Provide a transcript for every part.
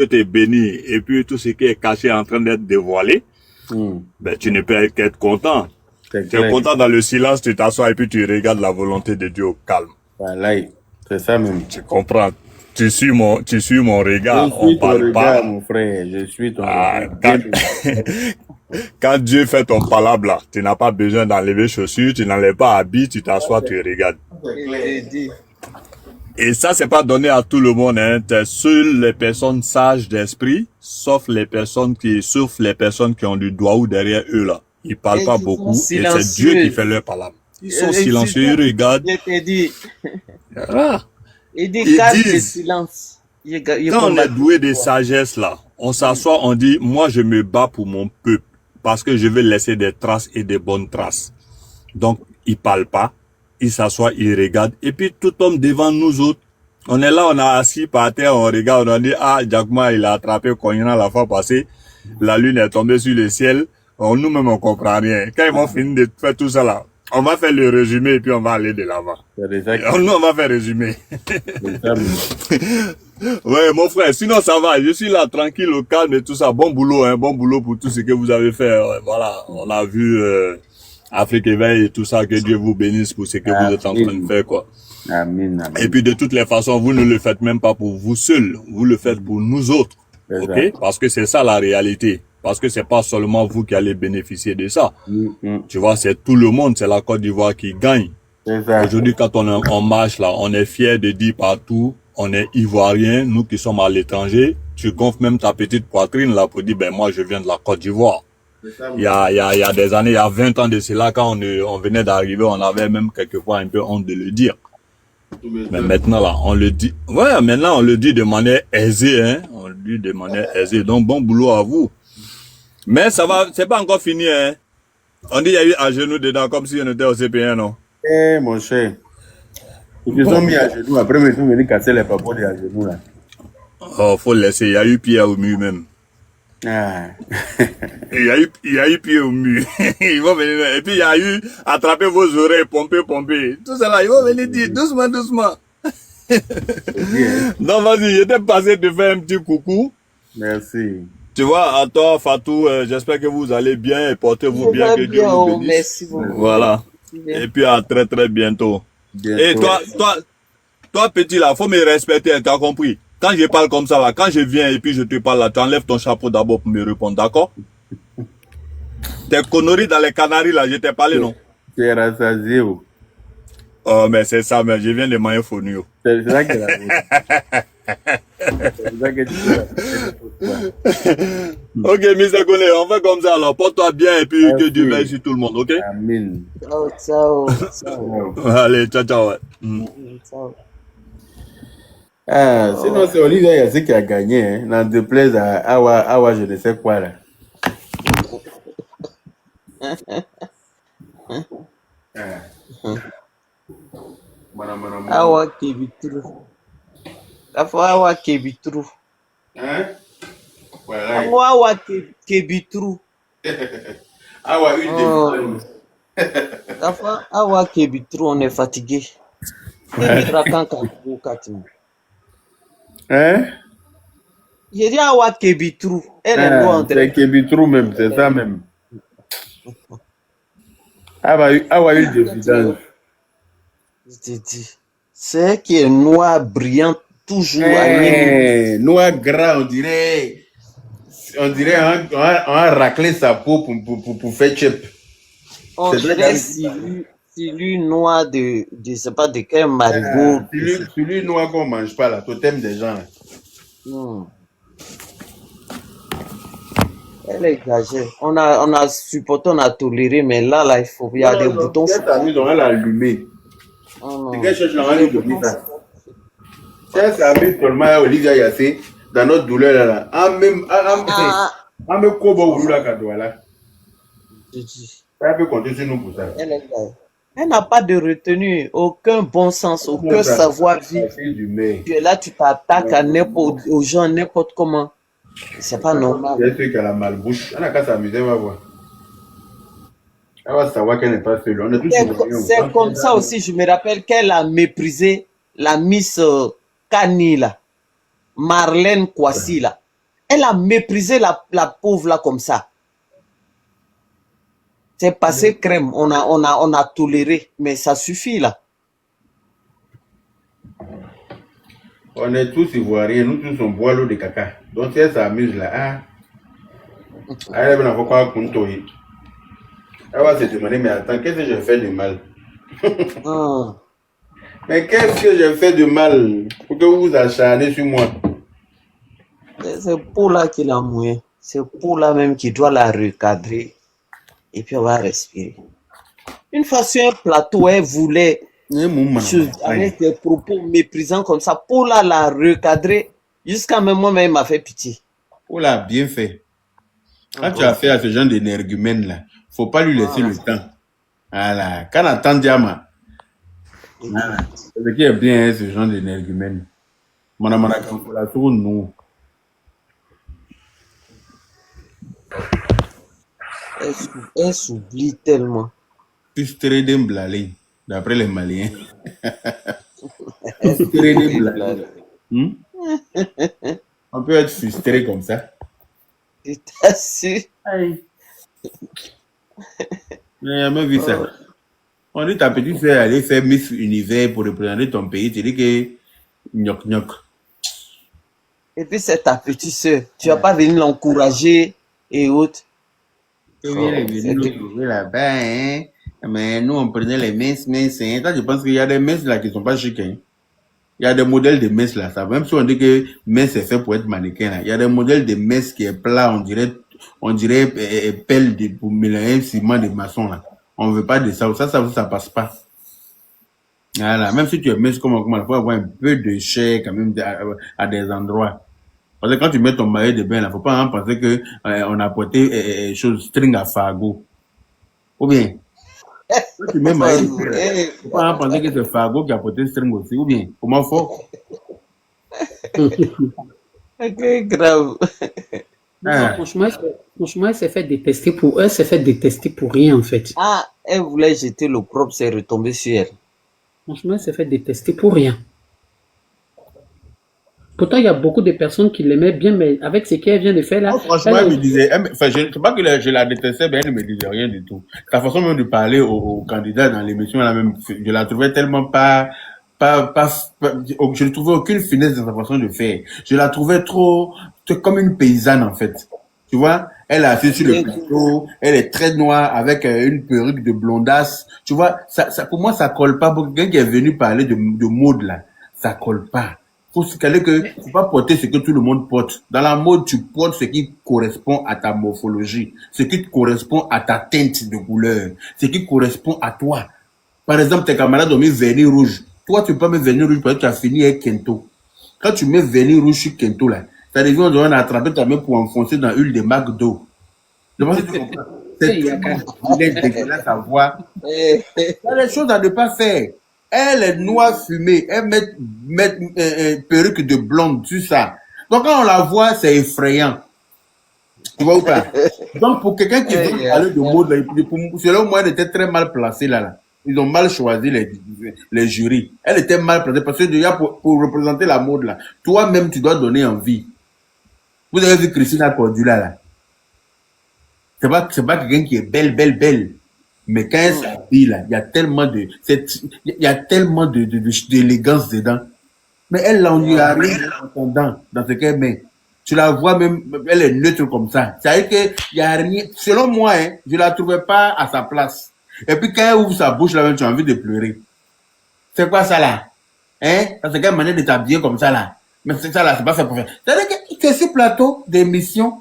t'es béni et puis tout ce qui est caché est en train d'être dévoilé, ben, tu ne peux qu'être content. Tu es content dans le silence, tu t'assois et puis tu regardes la volonté de Dieu au calme. Voilà, c'est ça même. Tu comprends? Tu suis mon regard. Je suis ton regard, mon frère. Je suis ton regard. Quand Dieu fait ton palabre là, tu n'as pas besoin d'enlever chaussures, tu n'enlèves pas habit, tu t'assois, tu regardes. Et ça, c'est pas donné à tout le monde, hein. Seules les personnes sages d'esprit, sauf les personnes qui ont du doigt ou derrière eux, là. Ils parlent pas beaucoup, et c'est Dieu qui fait leur palabre. Ils sont silencieux, ils regardent. Je t'ai dit. Ils disent, quand on est doué de sagesse, là, on s'assoit, on dit, moi, je me bats pour mon peuple, parce que je veux laisser des traces et des bonnes traces. Donc, ils parlent pas. Il s'assoit, il regarde, et puis tout homme devant nous autres, on est là, on a assis par terre, on regarde, on a dit, ah, Jackma, il a attrapé Koyana la fois passée, la lune est tombée sur le ciel, nous-mêmes on comprend rien. Quand ils vont finir de faire tout ça là, on va faire le résumé et puis on va aller de l'avant. Nous, on va faire résumé. Ouais, mon frère, sinon ça va, je suis là tranquille, au calme et tout ça, bon boulot, hein, bon boulot pour tout ce que vous avez fait, voilà, on a vu, Afrique éveil et tout ça, que Dieu vous bénisse pour ce que vous êtes en train de faire, quoi. Amen. Et puis de toutes les façons, vous ne le faites même pas pour vous seuls, vous le faites pour nous autres, ok? Parce que c'est ça la réalité. Parce que c'est pas seulement vous qui allez bénéficier de ça. Tu vois, c'est tout le monde, c'est la Côte d'Ivoire qui gagne. Aujourd'hui, quand on marche là, on est fiers de dire partout, on est Ivoirien, nous qui sommes à l'étranger, tu gonfles même ta petite poitrine là pour dire, ben moi je viens de la Côte d'Ivoire. Il y a des années, il y a 20 ans de cela, quand on venait d'arriver, on avait même quelquefois un peu honte de le dire. Mais maintenant là, on le dit, ouais, maintenant on le dit de manière aisée, hein, on le dit de manière aisée, donc bon boulot à vous. Mais ça va, c'est pas encore fini, hein. On dit il y a eu à genoux dedans, comme si on était au CPN, non? Eh, mon cher. Ils se sont mis à genoux, après ils sont venus casser les papots à genoux là. Oh, faut laisser, il y a eu pied au mur même. Ah. Il y a eu pied au mur. Ils vont venir, et puis il y a eu attraper vos oreilles, pomper. Tout ça là, ils vont venir dire doucement. Non, vas-y, j'étais passé te faire un petit coucou. Merci. Tu vois, à toi, Fatou, j'espère que vous allez bien et portez-vous bien, que Dieu vous bénisse. Merci beaucoup. Voilà. Et puis à très très bientôt. Et toi petit là, faut me respecter, t'as compris? Quand je parle comme ça là, quand je viens et puis je te parle là, tu enlèves ton chapeau d'abord pour me répondre, d'accord? Tes conneries dans les Canaries là, je t'ai parlé, non? Tu es rassasié. Oh, mais c'est ça, mais je viens de manger fonio. C'est ça que c'est ça que tu Ok, Mr. Kone, on fait comme ça alors. Porte-toi bien et puis que Dieu veille sur tout le monde, ok? Amen. Ciao. Allez, ciao. Ouais. Ciao. Ah, sinon c'est Olivier Yassé qui a gagné, hein. N'en déplaise à Awa, je ne sais quoi là. Awa Kebitru. Awa Kebitru. Hein? Voilà. Awa Kebitru. Awa une Awa Kebitru, on est fatigué. Hein? J'ai dit Awa Kebitru. Elle est loin. C'est Kebitru même, c'est ça même. Awa une défidence. Je te dis. C'est qui est noir, brillant, toujours. Noir gras, on dirait on a raclé sa peau pour faire chip. On dirait celui noir de je sais pas de quel marigot. Celui noir qu'on mange pas là, totem des gens là. Elle est gagée. On a supporté, on a toléré, mais là, il faut, il y a des boutons. Cette amie, on l'a allumé. C'est quelle chose là, on ça. Cette amie, seulement Olivia Yassé, dans notre douleur là. En même kobo ou la kadouala. Elle peut compter sur nous pour ça. Elle n'a pas de retenue, aucun bon sens, aucun savoir-vivre. Tu es là, tu t'attaques à n'importe, aux gens n'importe comment. C'est pas normal. C'est celui qui a la malbouche. Elle n'a qu'à s'amuser, on va voir. Elle va savoir qu'elle n'est pas seule. C'est comme ça aussi, je me rappelle qu'elle a méprisé la Miss Kani là, Marlène Kwasi là. Elle a méprisé la pauvre là comme ça. C'est passé crème, on a toléré, mais ça suffit là. On est tous ivoiriens, nous tous on boit l'eau de caca. Donc si elle s'amuse là, elle va pas compter. Elle va se demander, mais attends, qu'est-ce que j'ai fait de mal? Mais qu'est-ce que j'ai fait de mal pour que vous vous acharnez sur moi? C'est pour là qu'il a mouillé. C'est pour là même qu'il doit la recadrer. Et puis on va respirer. Une fois sur un plateau, elle voulait, avec des propos méprisants comme ça, pour là la recadrer, jusqu'à même moi-même, il m'a fait pitié. Pour là, bien fait. Quand tu as fait à ce genre d'énergumène là, faut pas lui laisser le temps. Voilà. Quand on attend Diama, voilà. C'est ce qui est bien, ce genre d'énergumène. La tour, nous. Elle s'oublie tellement. Frustré d'un blalé, d'après les Maliens. On peut être frustré comme ça. Tu t'assures. J'ai jamais vu ça. On dit ta petite soeur aller faire Miss Univers pour représenter ton pays. Tu dis que gnoc gnoc. Et puis c'est ta petite soeur. Tu vas pas venir l'encourager et autres. Elle est venue nous trouver là-bas, hein. Mais nous, on prenait les messes, hein. Toi, je pense qu'il y a des messes là qui sont pas chics, hein. Il y a des modèles de messes là. Ça, même si on dit que messe est fait pour être mannequin là. Il y a des modèles de messes qui est plat, on dirait pelle pour mélanger ciment de maçon là. On veut pas de ça. Ça passe pas. Voilà. Même si tu es messe comme il faut avoir un peu de chair quand même à des endroits. Parce que quand tu mets ton maillot de bain là, faut pas penser que on a porté string à Fargo. Ou bien, quand tu mets maillot de bain là, faut pas penser que c'est Fargo qui a porté string aussi. Ou bien, comment faut? Ok, grave. Franchement, elle s'est fait détester pour rien en fait. Elle voulait jeter l'opprobre, c'est retombé sur elle. Franchement, elle s'est fait détester pour rien. Pourtant, il y a beaucoup de personnes qui l'aimaient bien, mais avec ce qu'elle vient de faire là. Franchement, elle me disait, je ne sais pas que je la détestais, mais elle ne me disait rien du tout. Sa façon même de parler aux candidats dans l'émission, là même, je la trouvais tellement pas, je ne trouvais aucune finesse dans sa façon de faire. Je la trouvais trop comme une paysanne, en fait. Tu vois, elle est assise sur le plateau, elle est très noire avec une perruque de blondasse. Tu vois, ça, pour moi, ça colle pas. Pour quelqu'un qui est venu parler de mode, là, ça colle pas. Faut se caler que faut pas porter ce que tout le monde porte. Dans la mode, tu portes ce qui correspond à ta morphologie, ce qui correspond à ta teinte de couleur, ce qui correspond à toi. Par exemple, tes camarades ont mis vernis rouge. Toi, tu peux pas mettre vernis rouge parce que tu as fini avec Kento. Quand tu mets vernis rouge sur Kento, là, ça devient, on doit attraper ta main pour enfoncer dans l'huile de McDo. C'est dégueulasse à voir. Il y a des choses à ne pas faire. Elle est noire fumée. Elle met perruque de blonde sur ça. Donc, quand on la voit, c'est effrayant. Tu vois ou pas? Donc, pour quelqu'un qui veut parler de mode, selon moi, elle était très mal placée là. Ils ont mal choisi les jurys. Elle était mal placée parce que déjà, pour représenter la mode là, toi-même, tu dois donner envie. Vous avez vu Christina Cordula là. C'est pas quelqu'un qui est belle. Mais quand elle s'habille là, il y a tellement d'élégance dedans. Mais elle n'ennuie à rien dans ce qu'elle met. Tu la vois même, elle est neutre comme ça. C'est-à-dire qu'il y a rien, selon moi, hein, je la trouvais pas à sa place. Et puis quand elle ouvre sa bouche là, tu as envie de pleurer. C'est quoi ça là? Hein? C'est quelle manière de t'habiller comme ça là? Mais c'est ça là, c'est pas fait pour faire. C'est-à-dire que tu es sur plateau d'émission.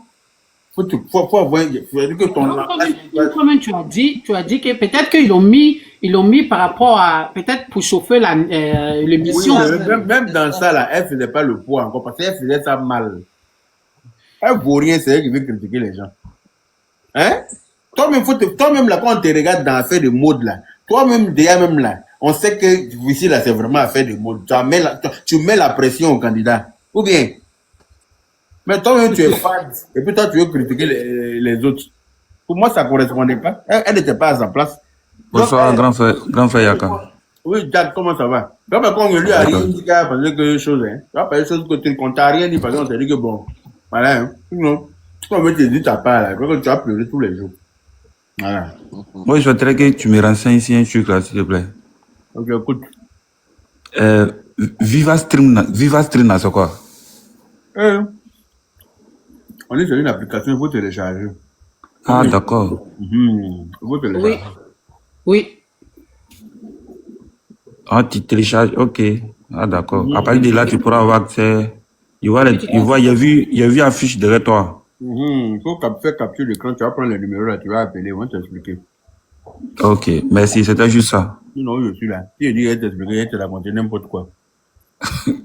Faut avoir, que ton toi-même, tu as dit que peut-être qu'ils l'ont mis par rapport à, peut-être pour chauffer l'émission. Oui, même dans ça, là, elle faisait pas le poids encore, parce qu'elle faisait ça mal. Elle vaut rien, c'est elle qui veut critiquer les gens. Hein? Toi-même, là, quand on te regarde dans l'affaire de mode, là, toi-même, déjà même là, on sait que ici, là, c'est vraiment affaire de mode. Tu mets la pression au candidat. Ou bien, mais toi-même, tu es fan. Et puis toi, tu veux critiquer les autres. Pour moi, ça ne correspondait pas. Elle n'était pas à sa place. Bonsoir, grand frère Yaka. Oui, Jack, comment ça va? Quand on lui a rien dit, parce que chose, hein. Tu n'as pas une chose que tu ne comptes rien dit, parce qu'on t'a dit que bon, Voilà, hein. Non. Quand on te dit ta part, là, parce que tu vas pleurer tous les jours. Voilà. Moi, je voudrais que tu me renseignes ici un truc là, s'il te plaît. Ok, écoute. Viva Stream, c'est quoi? On est sur une application, il faut télécharger. Ah, d'accord. Il faut télécharger. Oui. Ah, tu télécharges, ok. Ah, d'accord. À partir de là, tu pourras avoir accès. Il y a vu affiche derrière toi. Il faut faire capture d'écran, tu vas prendre le numéro là, tu vas appeler, on va t'expliquer. Ok, merci, c'était juste ça. Non, je suis là. Si je dis, elle t'expliquer, elle te raconter n'importe quoi.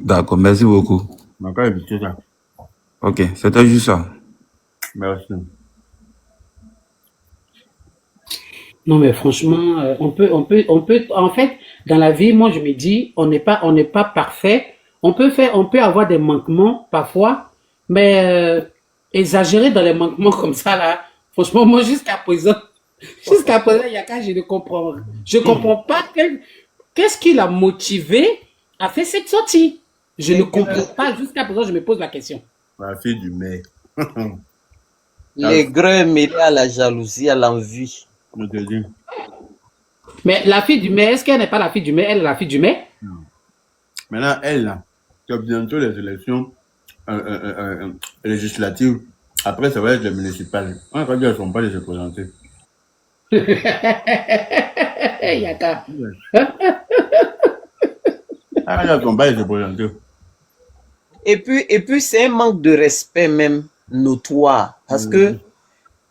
D'accord, merci beaucoup. On va pas éviter ça. Ok, c'était juste ça. Merci. Non, mais franchement, on peut, en fait, dans la vie, moi, je me dis, on n'est pas parfait. On peut avoir des manquements parfois, mais exagérer dans les manquements comme ça, là, franchement, moi, jusqu'à présent, Yaka, je comprends pas qu'est-ce qui l'a motivé à faire cette sortie. Je ne comprends pas, jusqu'à présent, je me pose la question. La fille du maire. Les grès mêlés à la jalousie, à l'envie. Je te dis. Mais la fille du maire, est-ce qu'elle n'est pas la fille du maire? Elle est la fille du maire? Non. Maintenant, elle, là, tu as bientôt les élections législatives. Après, ça va être les municipales. On a dit, elles ne sont pas de se présenter. Yaka. Elles ne sont pas de se présenter. Et puis c'est un manque de respect même notoire. Parce que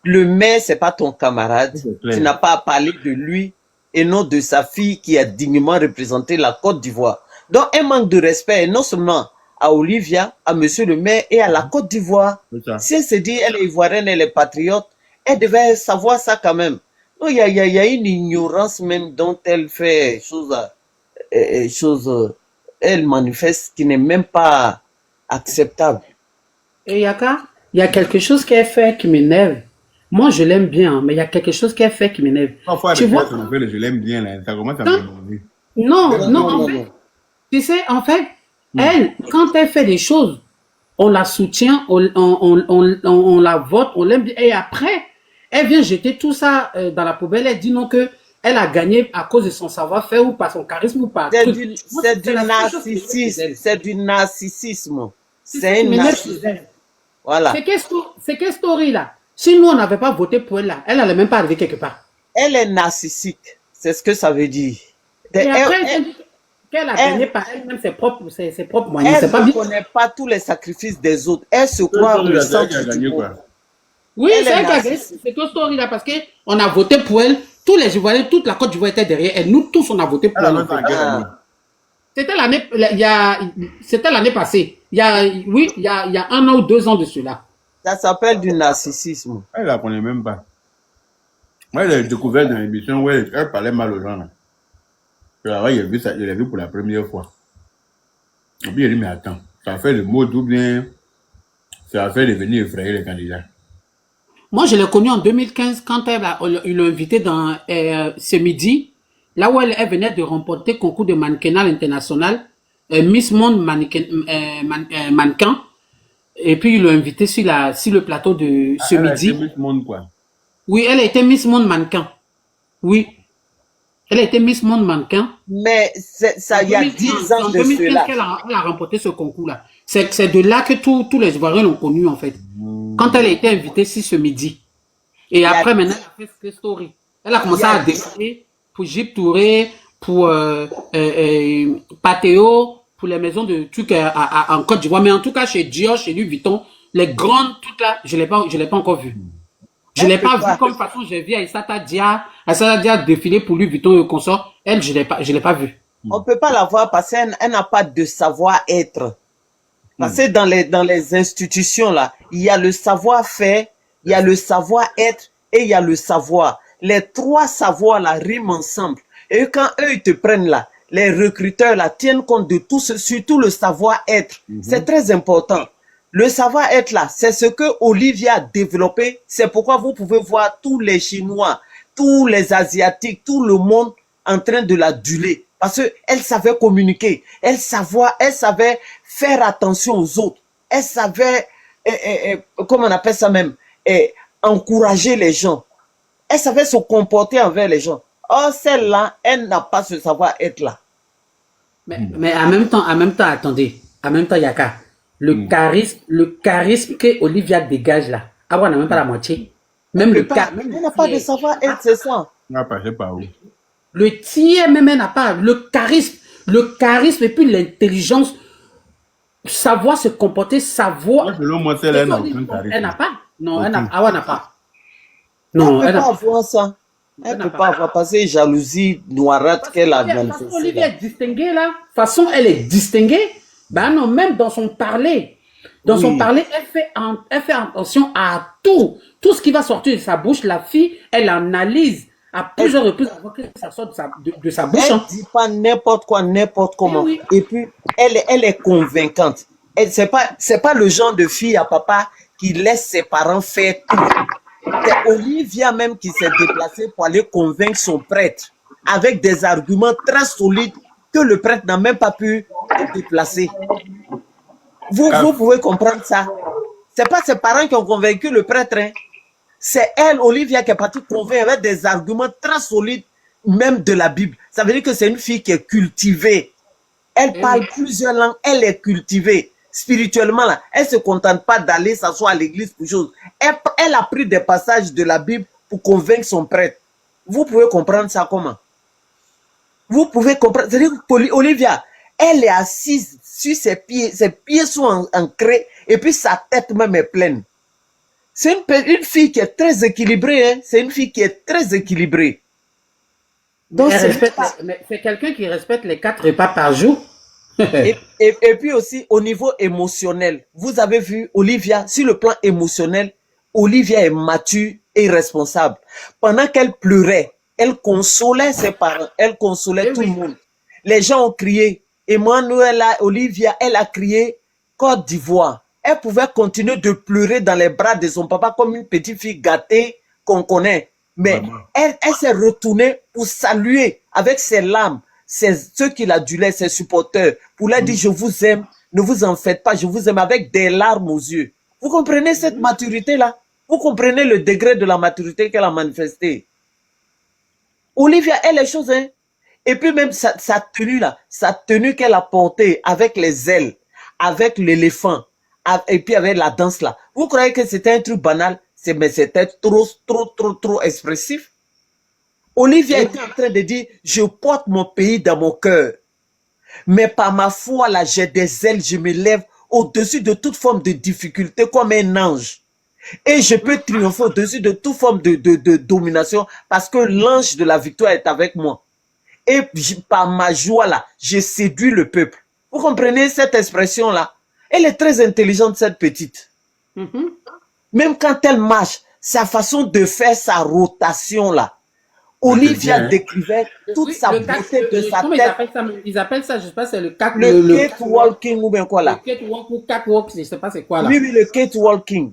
le maire, c'est pas ton camarade. Tu n'as pas à parler de lui et non de sa fille qui a dignement représenté la Côte d'Ivoire. Donc, un manque de respect, non seulement à Olivia, à monsieur le maire et à la Côte d'Ivoire. Si elle se dit, elle est ivoirienne, elle est patriote, elle devait savoir ça quand même. Donc, il y a une ignorance même dont elle fait elle manifeste qui n'est même pas acceptable. Et Yaka, il y a quelque chose qu'elle fait qui m'énerve. Moi, je l'aime bien, mais il y a quelque chose qu'elle fait qui m'énerve. Tu vois? Je l'aime bien, là. Ça commence à m'énerver. Non, en fait, tu sais, en fait, elle, quand elle fait des choses, on la soutient, on la vote, on l'aime bien. Et après, elle vient jeter tout ça dans la poubelle. Elle dit non que elle a gagné à cause de son savoir-faire ou par son charisme ou par c'est du narcissisme. C'est du narcissisme. C'est un narcissisme. Voilà. C'est quelle story là? Si nous on n'avait pas voté pour elle là, elle n'allait même pas arriver quelque part. Elle est narcissique. C'est ce que ça veut dire. Et après, qu'elle a gagné par elle-même ses propres moyens. Elle ne connaît pas tous les sacrifices des autres. Elle se croit au centre du monde. Oui, c'est elle qui a gagné cette story là parce qu'on a voté pour elle. Tous les Ivoiriens, toute la Côte d'Ivoire était derrière elle. Nous tous, on a voté pour elle. C'était l'année passée. Il y a 1 an ou 2 ans de cela. Ça s'appelle du narcissisme. Elle ne la connaît même pas. Moi, je l'ai découvert dans l'émission où elle parlait mal aux gens. Là. Je l'ai vu pour la première fois. Et puis, il dit, mais attends, ça fait le mot ou bien ça a fait de venir effrayer les candidats. Moi, je l'ai connue en 2015 quand il l'a invité dans ce midi, là où elle venait de remporter le concours de mannequinat international, Miss Monde mannequin. Et puis, il l'a invité sur le plateau de ce midi. Elle a été Miss Monde quoi? Oui, elle a été Miss Monde mannequin. Oui. Elle a été Miss Monde mannequin. Mais ça, il y a 10 ans de cela. Elle a remporté ce concours-là. C'est de là que tous les Ivoiriens l'ont connue, en fait. Quand elle a été invitée ici ce midi. Et après, maintenant, elle a fait cette story. Elle a commencé à défiler pour Jip Touré, pour Pateo, pour les maisons de trucs en Côte d'Ivoire. Mais en tout cas, chez Dior, chez Louis Vuitton, les grandes trucs là, je l'ai pas encore vu. Je l'ai pas vu comme façon, j'ai vu Aïssata Dia défiler pour Louis Vuitton et le consort. Elle, je l'ai pas vu. On peut pas la voir parce qu'elle n'a pas de savoir-être. Parce que dans les institutions là, il y a le savoir-faire, il y a le savoir-être et il y a le savoir. Les trois savoirs là riment ensemble. Et quand eux ils te prennent là, les recruteurs là tiennent compte de tout ce, surtout le savoir-être. C'est très important. Le savoir-être là, c'est ce que Olivia a développé. C'est pourquoi vous pouvez voir tous les Chinois, tous les Asiatiques, tout le monde en train de l'aduler. Parce qu'elle savait communiquer, elle savait faire attention aux autres, elle savait comment on appelle ça même, encourager les gens. Elle savait se comporter envers les gens. Or, celle-là, elle n'a pas ce savoir-être là. Mais en même temps, attendez. En même temps, Yaka, le charisme que Olivia dégage là, on n'a même pas la moitié. Même le cas. Elle n'a pas de savoir-être, c'est ça. Le tiers, même elle n'a pas. Le charisme et puis l'intelligence, savoir se comporter, savoir. Selon moi, celle-là n'a aucun charisme. Elle n'a pas. Non, elle n'a pas. Non, elle ne peut pas avoir ça. Elle ne peut pas avoir passé jalousie noirate qu'elle a manifestée. Olivia est distinguée là. De toute façon, elle est distinguée. Ben non, même dans son parler. Dans son parler, elle fait attention à tout. Tout ce qui va sortir de sa bouche, la fille, elle analyse à plusieurs reprises avant que ça sorte de sa bouche. Elle ne dit pas n'importe quoi, n'importe comment. Oui. Et puis, elle est convaincante. C'est pas le genre de fille à papa qui laisse ses parents faire tout. C'est Olivia même qui s'est déplacée pour aller convaincre son prêtre avec des arguments très solides que le prêtre n'a même pas pu déplacer. Vous pouvez comprendre ça. C'est pas ses parents qui ont convaincu le prêtre. Hein. C'est elle, Olivia, qui est partie convaincre avec des arguments très solides, même de la Bible. Ça veut dire que c'est une fille qui est cultivée. Elle parle plusieurs langues, elle est cultivée. Spirituellement, là, elle ne se contente pas d'aller s'asseoir à l'église pour chose. Elle a pris des passages de la Bible pour convaincre son prêtre. Vous pouvez comprendre ça comment? Vous pouvez comprendre. C'est-à-dire que Olivia, elle est assise sur ses pieds sont ancrés et puis sa tête même est pleine. C'est une fille qui est très équilibrée. Hein? C'est une fille qui est très équilibrée. Donc, c'est quelqu'un qui respecte les 4 repas par jour. et puis aussi au niveau émotionnel, vous avez vu Olivia, sur le plan émotionnel, Olivia est mature et responsable. Pendant qu'elle pleurait, elle consolait ses parents, elle consolait tout le monde. Les gens ont crié, Emmanuela, Olivia, elle a crié Côte d'Ivoire. Elle pouvait continuer de pleurer dans les bras de son papa comme une petite fille gâtée qu'on connaît. Mais elle s'est retournée pour saluer avec ses larmes ceux qui l'adulaient, ses supporters, pour leur dire je vous aime, ne vous en faites pas, je vous aime avec des larmes aux yeux. Vous comprenez cette maturité-là? Vous comprenez le degré de la maturité qu'elle a manifesté? Olivia, elle est chose, hein? Et puis même sa tenue là, sa tenue qu'elle a portée avec les ailes, avec l'éléphant, et puis avec la danse là. Vous croyez que c'était un truc banal? Mais c'était trop expressif. Olivia était en train de dire, je porte mon pays dans mon cœur. Mais par ma foi, là, j'ai des ailes, je me lève au-dessus de toute forme de difficulté comme un ange. Et je peux triompher au-dessus de toute forme de domination parce que l'ange de la victoire est avec moi. Et par ma joie, là, je séduis le peuple. Vous comprenez cette expression-là? Elle est très intelligente, cette petite. Même quand elle marche, sa façon de faire sa rotation, là, Olivia décrivait toute sa beauté de sa tête. Ils appellent ça, je sais pas, c'est le catwalking ou bien quoi là? Le catwalk ou catwalk, je sais pas c'est quoi là. Oui, le catwalking.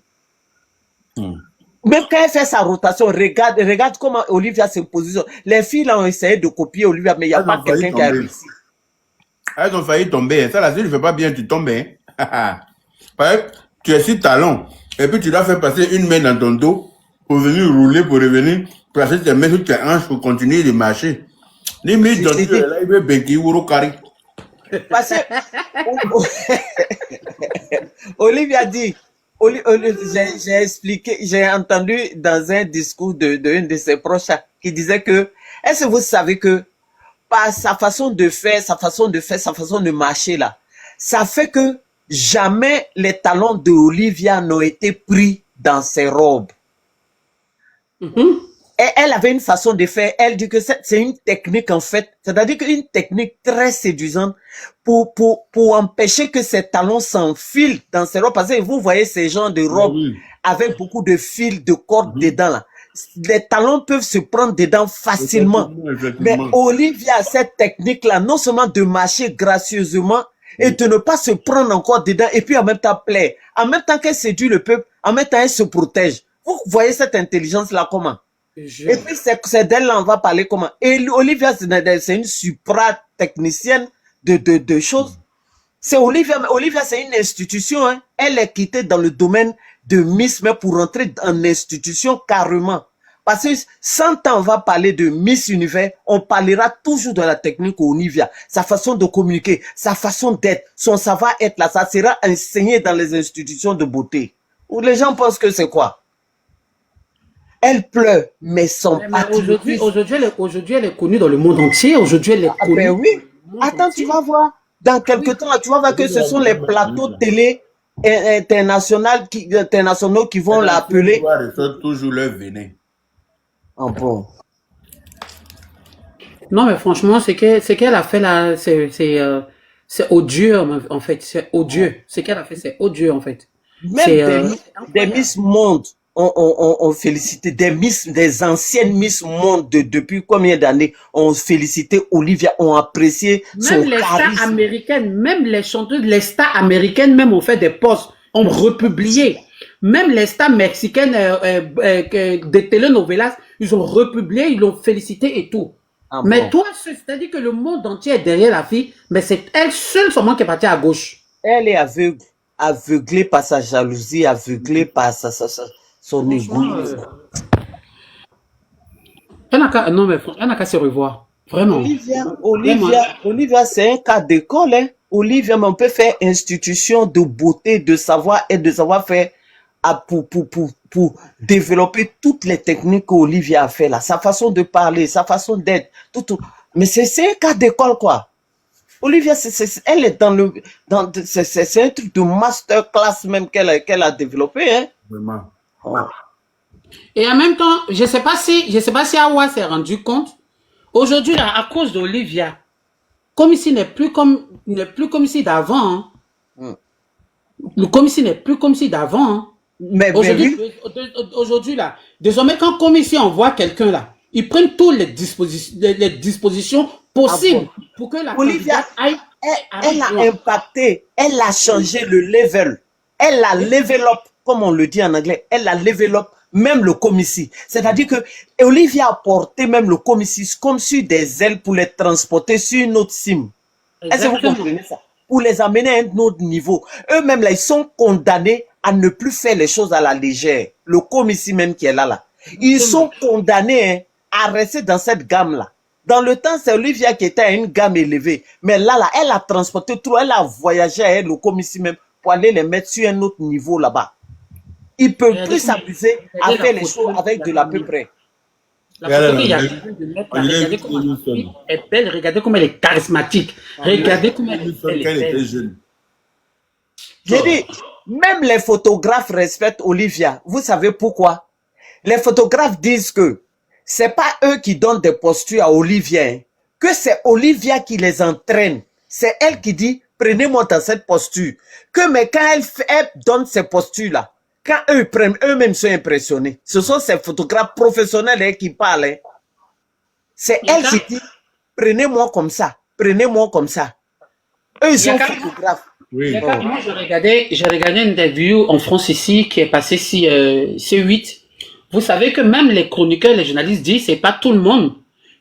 Même quand elle fait sa rotation, regarde comment Olivia se positionne. Les filles là ont essayé de copier Olivia, mais il n'y a pas quelqu'un qui a réussi. Elles ont failli tomber. Ça là, si tu ne fais pas bien, tu tombes. Hein? Tu es si talent. Et puis tu dois faire passer une main dans ton dos pour venir rouler, pour revenir. Placer tes mains sur tes hanches pour continuer de marcher. Limite, dans tu es là, il veut béquiller ou carré. Parce que Olivia dit, j'ai expliqué, j'ai entendu dans un discours d'une de ses proches qui disait que, est-ce que vous savez que par sa façon de faire, sa façon de marcher là, ça fait que jamais les talons de Olivia n'ont été pris dans ses robes. Et elle avait une façon de faire, elle dit que c'est une technique en fait, c'est-à-dire qu'une technique très séduisante pour empêcher que ses talons s'enfilent dans ses robes. Parce que vous voyez ces genres de robes avec beaucoup de fils, de cordes dedans là. Les talons peuvent se prendre dedans facilement. Mais Olivia a cette technique là, non seulement de marcher gracieusement et de ne pas se prendre encore dedans et puis en même temps plaire. En même temps qu'elle séduit le peuple, en même temps elle se protège. Vous voyez cette intelligence là comment? Et puis c'est d'elle là on va parler comment. Et Olivia c'est une supra technicienne de choses. C'est Olivia. Olivia, c'est une institution. Hein. Elle est quittée dans le domaine de Miss, mais pour rentrer en institution carrément. Parce que 100 ans, on va parler de Miss Univers, on parlera toujours de la technique Olivia, sa façon de communiquer, sa façon d'être, son savoir-être là, ça sera enseigné dans les institutions de beauté. Où les gens pensent que c'est quoi? Elle pleure, mais son aujourd'hui, elle est connue dans le monde entier. Aujourd'hui, elle est connue. Ben oui. Attends, tu vas voir. Dans quelques temps, tu vas voir que ce sont les plateaux télé internationaux qui vont l'appeler. Toujours leur venin. Oh bon. Non, mais franchement, ce qu'elle a fait là, c'est odieux, en fait. C'est odieux. Ce qu'elle a fait, c'est odieux, en fait. Même des Miss Monde ont félicité, des anciennes Miss Monde depuis combien d'années ont félicité Olivia, ont apprécié son Même les charisme. stars américaines, même les chanteuses, les stars américaines, même ont fait des posts, ont republié. Même les stars mexicaines des telenovelas, ils ont republié, ils l'ont félicité et tout. Ah Mais bon. toi, c'est-à-dire que le monde entier est derrière la fille, mais c'est elle seule seulement qui est partie à gauche. Elle est aveuglée par sa jalousie, aveuglée par son égoïsme. Non, mais elle n'a qu'à se revoir. Vraiment. Olivia, c'est un cas d'école. Hein. Olivia, mais on peut faire institution de beauté, de savoir et de savoir-faire pour développer toutes les techniques qu'Olivia a fait là. Sa façon de parler, sa façon d'être, tout. Mais c'est un cas d'école, quoi. Olivia, elle est c'est un truc de masterclass même qu'elle a développé, hein. Vraiment. Oh. Et en même temps, je sais pas si Awa s'est rendu compte. Aujourd'hui, là, à cause d'Olivia, comme ici n'est plus comme ici d'avant. Hein. Le commissaire n'est plus comme ici d'avant. Hein. Mais Aujourd'hui, là, désormais, quand commissaire envoie quelqu'un là, ils prennent toutes les dispositions possibles pour que la Olivia, aille. Elle a impacté, elle a changé le level. Elle a level up, comme on le dit en anglais, elle a level up même le commissaire. C'est-à-dire que Olivia a porté même le commissaire comme sur des ailes pour les transporter sur une autre sim. Est-ce que vous comprenez ça? Pour les amener à un autre niveau. Eux-mêmes, là, ils sont condamnés à ne plus faire les choses à la légère. Le commissaire même qui est là. Ils sont condamnés hein, à rester dans cette gamme-là. Dans le temps, c'est Olivia qui était à une gamme élevée. Mais là, elle a transporté trop, elle a voyagé avec le commissaire même pour aller les mettre sur un autre niveau là-bas. Ils ne peuvent plus s'amuser à faire les choses avec de l'à peu près. La photo qu'il y a regardez comment la fille est belle, regardez comment elle est charismatique. Regardez comment elle est belle. J'ai dit, même les photographes respectent Olivia. Vous savez pourquoi? Les photographes disent que c'est pas eux qui donnent des postures à Olivia, hein, que c'est Olivia qui les entraîne. C'est elle qui dit, prenez-moi dans cette posture. Mais quand elle donne ces postures-là, quand eux-mêmes sont impressionnés, ce sont ces photographes professionnels hein, qui parlent. Hein. C'est elle qui dit, prenez-moi comme ça, prenez-moi comme ça. Eux, ils sont photographes. Oui. Moi, j'ai regardé une interview en France ici qui est passée C8. Vous savez que même les chroniqueurs, les journalistes disent c'est pas tout le monde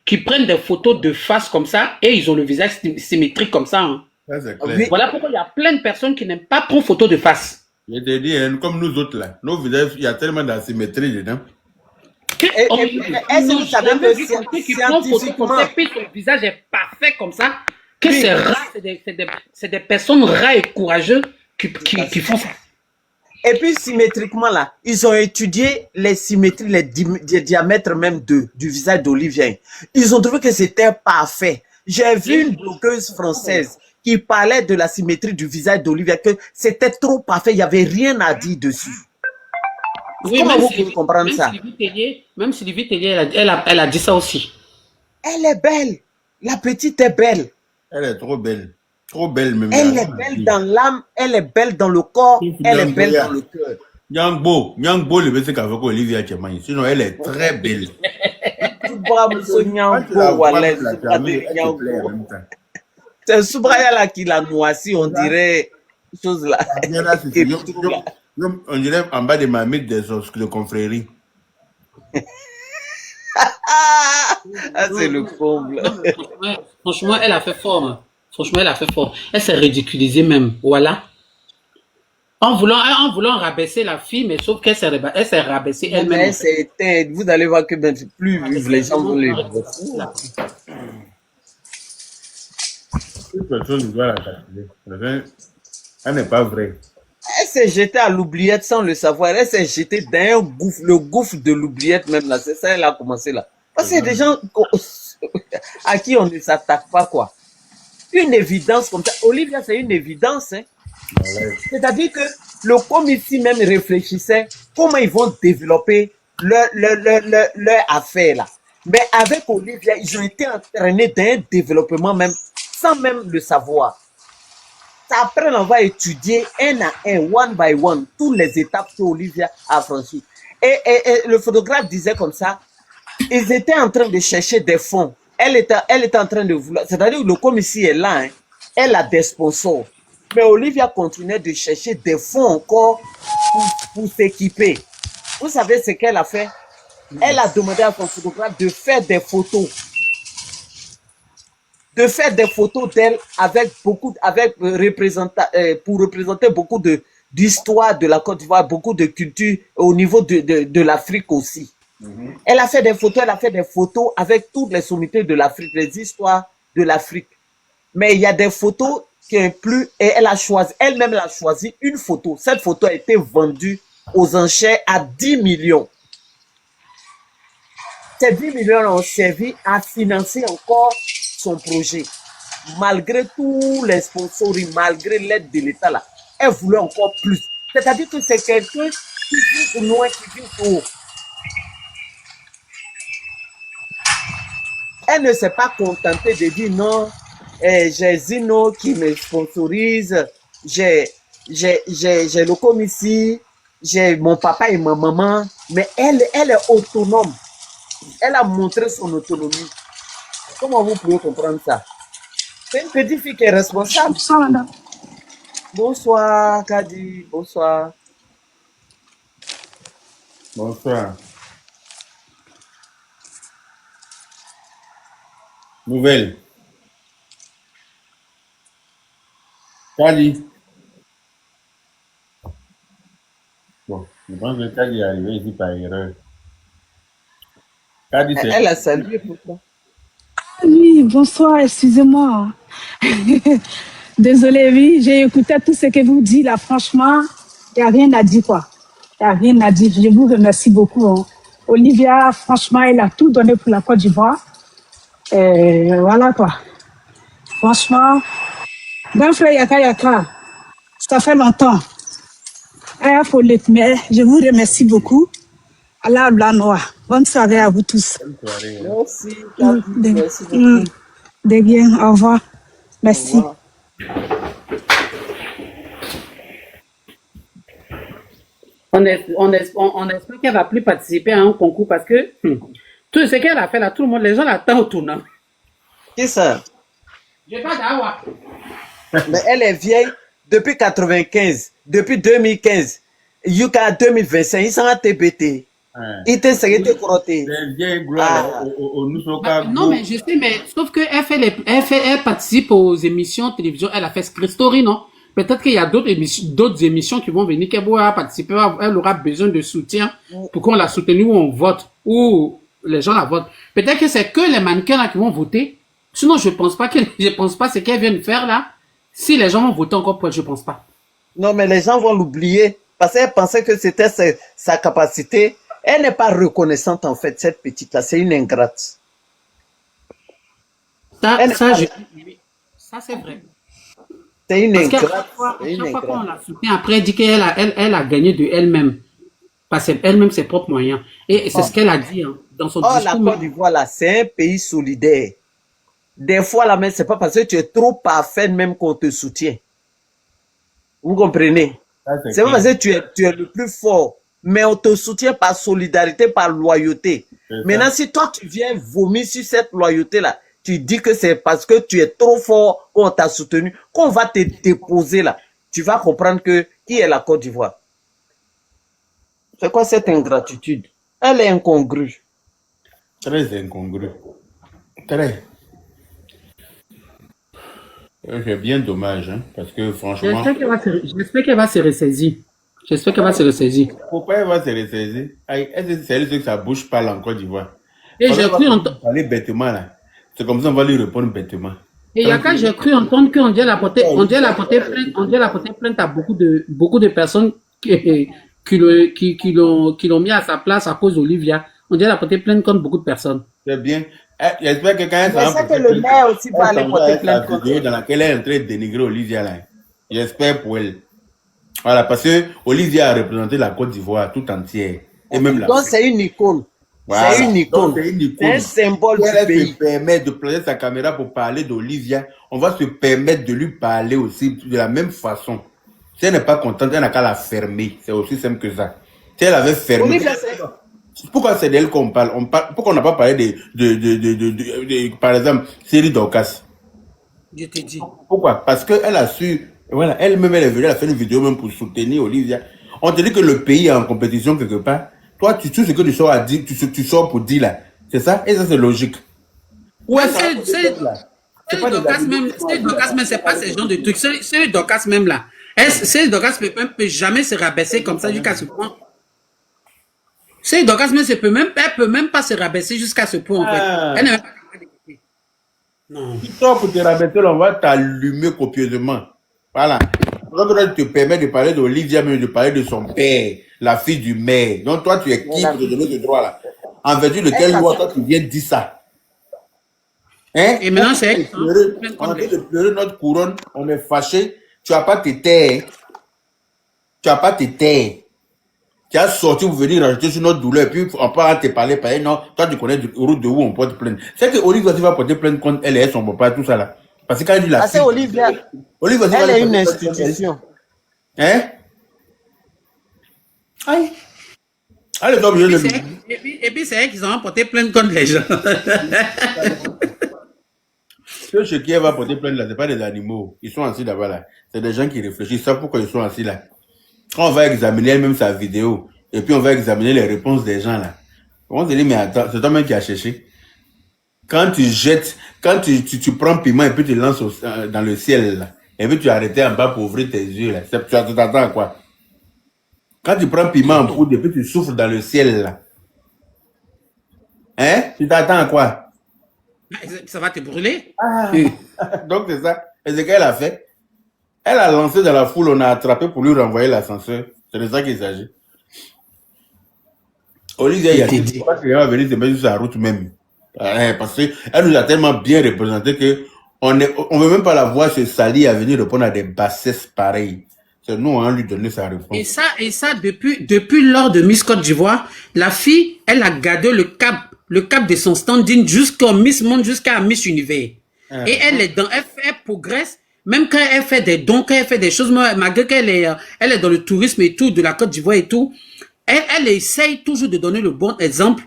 qui prennent des photos de face comme ça et ils ont le visage symétrique comme ça. Hein. Ça, c'est clair. Voilà pourquoi il y a plein de personnes qui n'aiment pas prendre photo de face. Je te dis, hein, comme nous autres là, nos visages, il y a tellement d'asymétrie dedans. Est-ce que vous savez que scientifiquement, son visage est parfait comme ça, que c'est rare, c'est des personnes rares et courageuses qui font ça. Et puis symétriquement là, ils ont étudié les symétries, les diamètres même du visage d'Olivia. Ils ont trouvé que c'était parfait. J'ai vu une blogueuse française qui parlait de la symétrie du visage d'Olivia, que c'était trop parfait, il n'y avait rien à dire dessus. Oui, comment vous pouvez comprendre ça? Même Sylvie Tellier, elle a dit ça aussi. Elle est belle. La petite est belle. Elle est trop belle. Trop belle même. Elle est belle dans l'âme, elle est belle dans le corps, elle est belle dans le cœur. Nyangbo, le bébé qu'avec Olivia Tchemani. Sinon, elle est très belle. C'est Soubraya là qui l'a noisi, on dirait chose là. On dirait en bas de ma mythe des os de confrérie. Ah, c'est le comble. Franchement, elle a fait fort. Franchement, elle a fait fort. Elle s'est ridiculisée même. Voilà. En voulant rabaisser la fille, mais sauf qu'elle s'est rabaissée Non, mais elle-même. elle s'est éteinte. Vous allez voir que même plus vivre, les gens vont les Toute personne doit la calculer. Elle n'est pas vraie. Elle s'est jetée à l'oubliette sans le savoir. Elle s'est jetée dans un gouffre, le gouffre de l'oubliette même là. C'est ça, elle a commencé là. Parce qu'il y a des gens à qui on ne s'attaque pas, quoi. Une évidence comme ça. Olivia, c'est une évidence, hein. C'est-à-dire que le comité même réfléchissait comment ils vont développer leur affaire là. Mais avec Olivia, ils ont été entraînés dans un développement même sans même le savoir. Après, on va étudier un à un, one by one, toutes les étapes que Olivia a franchies. Et le photographe disait comme ça, ils étaient en train de chercher des fonds. Elle était en train de vouloir, c'est-à-dire que le commissaire est là, hein, elle a des sponsors. Mais Olivia continuait de chercher des fonds encore pour s'équiper. Vous savez ce qu'elle a fait? Elle a demandé à son photographe de faire des photos. De faire des photos d'elle avec beaucoup, pour représenter beaucoup d'histoire de la Côte d'Ivoire, beaucoup de culture au niveau de l'Afrique aussi. Elle a fait des photos avec toutes les sommités de l'Afrique, les histoires de l'Afrique. Mais il y a des photos qui incluent, et elle-même a choisi une photo. Cette photo a été vendue aux enchères à 10 millions. Ces 10 millions ont servi à financer encore son projet. Malgré tous les sponsoring, malgré l'aide de l'État, là, elle voulait encore plus. C'est-à-dire que c'est quelqu'un qui vit loin, qui vit haut. Elle ne s'est pas contentée de dire non, j'ai Zino qui me sponsorise, j'ai le commissaire, j'ai mon papa et ma maman, mais elle est autonome. Elle a montré son autonomie. Comment vous pouvez comprendre ça? C'est une petite fille qui est responsable. Bonsoir, madame. Bonsoir, Kadi. Bonsoir. Bonsoir. Nouvelle. Kali. Bon, je pense que Kali est arrivé ici par erreur. Kali, c'est... Elle a salué pourquoi? Oui, bonsoir, excusez-moi. Désolée, oui, j'ai écouté tout ce que vous dites là. Franchement, il n'y a rien à dire, quoi. Il n'y a rien à dire. Je vous remercie beaucoup, hein. Olivia, franchement, elle a tout donné pour la Côte d'Ivoire. Voilà, quoi. Franchement, grand frère Yaka, ça fait longtemps. Il faut le mais je vous remercie beaucoup. Allah Blanc bonne soirée à vous tous. Bonne soirée. Merci, Kadi. Merci beaucoup. De bien, au revoir. Merci. Au revoir. On espère qu'elle va plus participer à un concours parce que tout ce qu'elle a fait là, tout le monde, les gens l'attendent au tournant. Qui ça? J'ai pas d'awa. Mais elle est vieille depuis 95, depuis 2015. Jusqu'à 2025, ils sont à TBT. Ils étaient sécurité crottés. Les vieilles gloires au Nusoka. Non, mais je sais, mais sauf elle participe aux émissions de télévision. Elle a fait Secret Story, non? Peut-être qu'il y a d'autres émissions qui vont venir, qu'elle pourra participer. Elle aura besoin de soutien pour qu'on la soutienne ou on vote, ou les gens la votent. Peut-être que c'est que les mannequins là qui vont voter. Sinon, je pense pas ce qu'elle vient de faire là. Si les gens vont voter encore pour elle, je pense pas. Non, mais les gens vont l'oublier parce qu'elle pensait que c'était sa capacité. Elle n'est pas reconnaissante en fait, cette petite-là. C'est une ingrate. Ça c'est vrai. C'est une Parce qu'à ingrate. chaque fois qu'on la soutient, après, elle dit qu'elle a gagné de elle-même. Parce qu'elle-même, ses propres moyens. Et c'est ce qu'elle a dit, hein, dans son discours. La Côte d'Ivoire, là, c'est un pays solidaire. Des fois, là, même, c'est pas parce que tu es trop parfait même qu'on te soutient. Vous comprenez? C'est pas parce que tu es le plus fort, mais on te soutient par solidarité, par loyauté. Maintenant, si toi, tu viens vomir sur cette loyauté-là, tu dis que c'est parce que tu es trop fort qu'on t'a soutenu, qu'on va te déposer là. Tu vas comprendre que qui est la Côte d'Ivoire? C'est quoi cette ingratitude? Elle est incongrue. Très incongrue. Très. C'est bien dommage, hein, parce que franchement, J'espère qu'elle va se ressaisir. J'espère qu'elle va se ressaisir. pourquoi elle va se ressaisir? Aïe, c'est elle que ça bouge pas là en Côte d'Ivoire. Et Quand j'ai elle va cru entendre. parler bêtement là, c'est comme ça on va lui répondre bêtement. Et il y a quand j'ai cru entendre qu'on dit on dit la porter plainte à beaucoup de personnes qui l'ont mis à sa place à cause d'Olivia. On dit la porter plainte contre beaucoup de personnes. C'est bien. J'espère que quand elle Mais s'en c'est que le maire aussi va aller porter plainte sa contre vidéo elle. dans laquelle elle est en train de dénigrer Olivia là. J'espère pour elle. Voilà, parce que Olivia a représenté la Côte d'Ivoire tout entière. Et même la Donc c'est une icône. Voilà. C'est une icône. Donc, c'est une icône. C'est un symbole Si du elle pays. se permet de placer sa caméra pour parler d'Olivia, on va se permettre de lui parler aussi de la même façon. Si elle n'est pas contente, elle n'a qu'à la fermer. C'est aussi simple que ça. Si elle avait fermé. Olivia, c'est... Pourquoi c'est d'elle qu'on parle? Pourquoi on n'a pas parlé par exemple, Série Dorcas? Je te dis. Pourquoi? Parce qu'elle a su, voilà, elle-même, elle est venue, elle a fait une vidéo même pour soutenir Olivia. On te dit que le pays est en compétition quelque part. Toi, tout ce que tu sors à dire, tu sors pour dire là. C'est ça? Et ça, c'est logique. Ouais, C'est Docas même, c'est pas ce genre de truc. C'est Docas même là. C'est Docas peut jamais se rabaisser comme ça jusqu'à ce point. C'est Docas même, elle peut même pas se rabaisser jusqu'à ce point en fait. Elle n'est même pas capable d'écouter. Non. Tu sors pour te rabaisser, on va t'allumer copieusement. Voilà. Donc, là, tu te permets de parler d'Olivia, mais de parler de son père, la fille du maire. Donc, toi, tu es qui pour te donner ce droit-là? En vertu de quelle loi, toi, tu viens dire ça? Hein? Et maintenant, c'est on a de pleurer notre couronne, on est fâché. Tu n'as pas tes terres. Tu n'as pas tes terres. Tu as sorti pour venir rajouter sur notre douleur, puis on peut te parler, non, toi tu connais du route de où on porte plainte. C'est que Olivia va porter plainte contre elle et son papa, tout ça là. Parce que quand elle dit la Parce que Olivia, elle est une institution. Hein? Aïe. Allez, donc, et puis c'est elle qui ont porté plainte contre les gens. Ce qui va porter plainte là, ce pas des animaux. Ils sont assis là-bas là. C'est des gens qui réfléchissent, ils savent pourquoi ils sont assis là. Quand on va examiner elle-même sa vidéo, et puis on va examiner les réponses des gens là, on se dit, mais attends, c'est toi-même qui as cherché. Quand tu jettes, quand tu prends piment et puis tu lances dans le ciel là, et puis tu arrêtes en bas pour ouvrir tes yeux là, tu t'attends à quoi? Quand tu prends piment en poudre et puis tu souffles dans le ciel là, hein? Tu t'attends à quoi? Ça va te brûler. Donc c'est ça. Et c'est ce qu'elle a fait. Elle a lancé dans la foule, on a attrapé pour lui renvoyer l'ascenseur. C'est de ça qu'il s'agit. Olivia, il y a dit pas qu'elle va venir se mettre sur sa route même. Parce qu'elle nous a tellement bien représenté que on veut même pas la voir se salir à venir répondre à des bassesses pareilles. C'est nous, on lui donner sa réponse. Et ça, depuis lors de Miss Côte d'Ivoire, la fille, elle a gardé le cap de son standing jusqu'à Miss Monde, jusqu'à Miss Univers. Et elle progresse. Même quand elle fait des dons, quand elle fait des choses, malgré qu'elle est dans le tourisme et tout, de la Côte d'Ivoire et tout, elle essaye toujours de donner le bon exemple.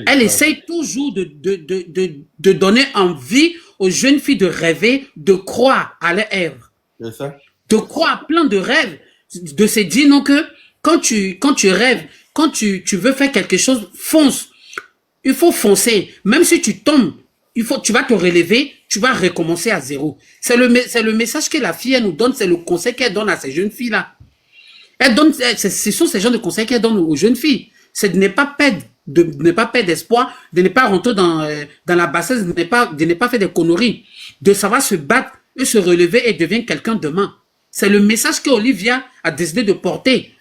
Elle essaye toujours de donner envie aux jeunes filles de rêver, de croire à leur rêve. C'est ça. De croire à plein de rêves. De se dire non que quand tu rêves, quand tu veux faire quelque chose, fonce. Il faut foncer. Même si tu tombes, tu vas te relever, tu vas recommencer à zéro. C'est le message que la fille elle nous donne, c'est le conseil qu'elle donne à ces jeunes filles-là. Ce sont ces genres de conseils qu'elle donne aux jeunes filles. C'est de ne pas perdre d'espoir, de ne pas rentrer dans la bassesse, de ne pas faire des conneries, de savoir se battre et se relever et devenir quelqu'un demain. C'est le message que Olivia a décidé de porter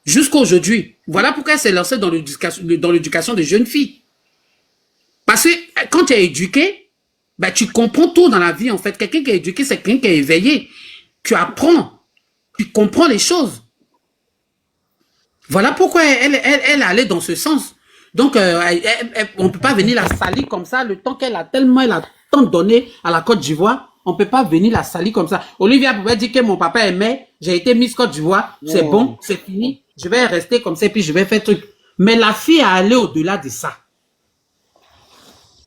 jusqu'à aujourd'hui. Voilà pourquoi elle s'est lancée dans l'éducation des jeunes filles. Parce que quand tu es éduqué, ben, tu comprends tout dans la vie en fait. Quelqu'un qui est éduqué, c'est quelqu'un qui est éveillé. Tu apprends, tu comprends les choses. Voilà pourquoi elle allait dans ce sens. Donc, on ne peut pas venir la salir comme ça, le temps elle a tant donné à la Côte d'Ivoire, on ne peut pas venir la salir comme ça. Olivia pouvait dire que mon papa aimait, j'ai été Miss Côte d'Ivoire, c'est bon, c'est fini, je vais rester comme ça, puis je vais faire truc. Mais la fille a allé au-delà de ça.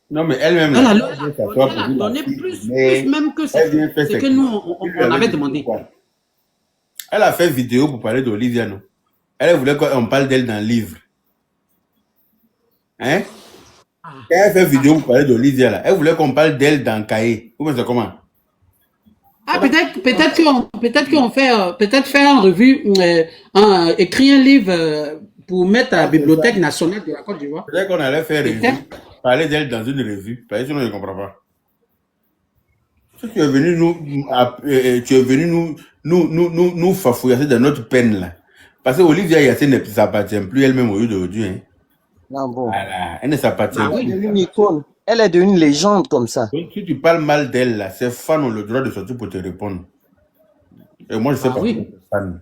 Non, mais elle-même, elle a donné plus même que ce que nous, on avait demandé. Elle a fait vidéo pour parler d'Olivia, non? Elle voulait qu'on parle d'elle dans le livre. Hein? Elle a fait vidéo pour parler d'Olivia, là. Elle voulait qu'on parle d'elle dans le cahier. Vous pensez comment? Ah, peut-être qu'on fait, peut-être faire une revue, écrire un livre pour mettre à la Bibliothèque nationale de la Côte d'Ivoire. Peut-être qu'on allait faire revue, parler d'elle dans une revue, parce que sinon je ne comprends pas. Si tu es venu nous fafouillasser dans notre peine là. Parce que Olivia Yassé ne s'appartient plus elle-même au lieu d'aujourd'hui. Hein. Non, bon. Voilà, elle ne s'appartient plus. Elle est une icône. Elle est devenue légende comme ça. Donc, si tu parles mal d'elle là, ses fans ont le droit de sortir pour te répondre. Et moi je sais pas oui. comment c'est fan.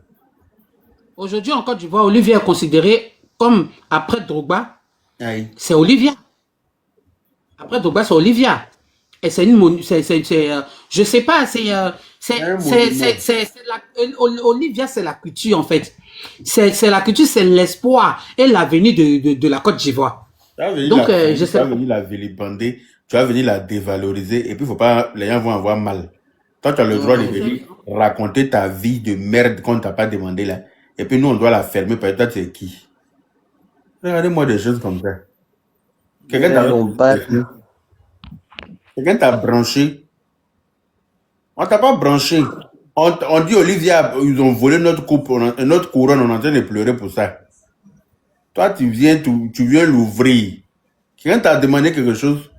Aujourd'hui en Côte d'Ivoire, Olivia est considérée comme après Drogba, Aïe. c'est Olivia. Après Drogba, c'est Olivia. Et c'est une, je sais pas, Olivia, c'est la culture en fait. C'est la culture, c'est l'espoir et l'avenir de la Côte d'Ivoire. Donc, je sais pas. Tu vas venir la vilipender, tu vas venir la dévaloriser, et puis faut pas, les gens vont avoir mal. Toi, tu as le droit de venir raconter ta vie de merde qu'on t'a pas demandé là. Et puis nous, on doit la fermer, parce que toi, tu es qui? Regardez-moi des choses comme ça. Quelqu'un t'a branché. On t'a pas branché. On dit Olivia, ils ont volé notre couronne, on est en train de pleurer pour ça. Toi, tu viens l'ouvrir. Quelqu'un t'a demandé quelque chose.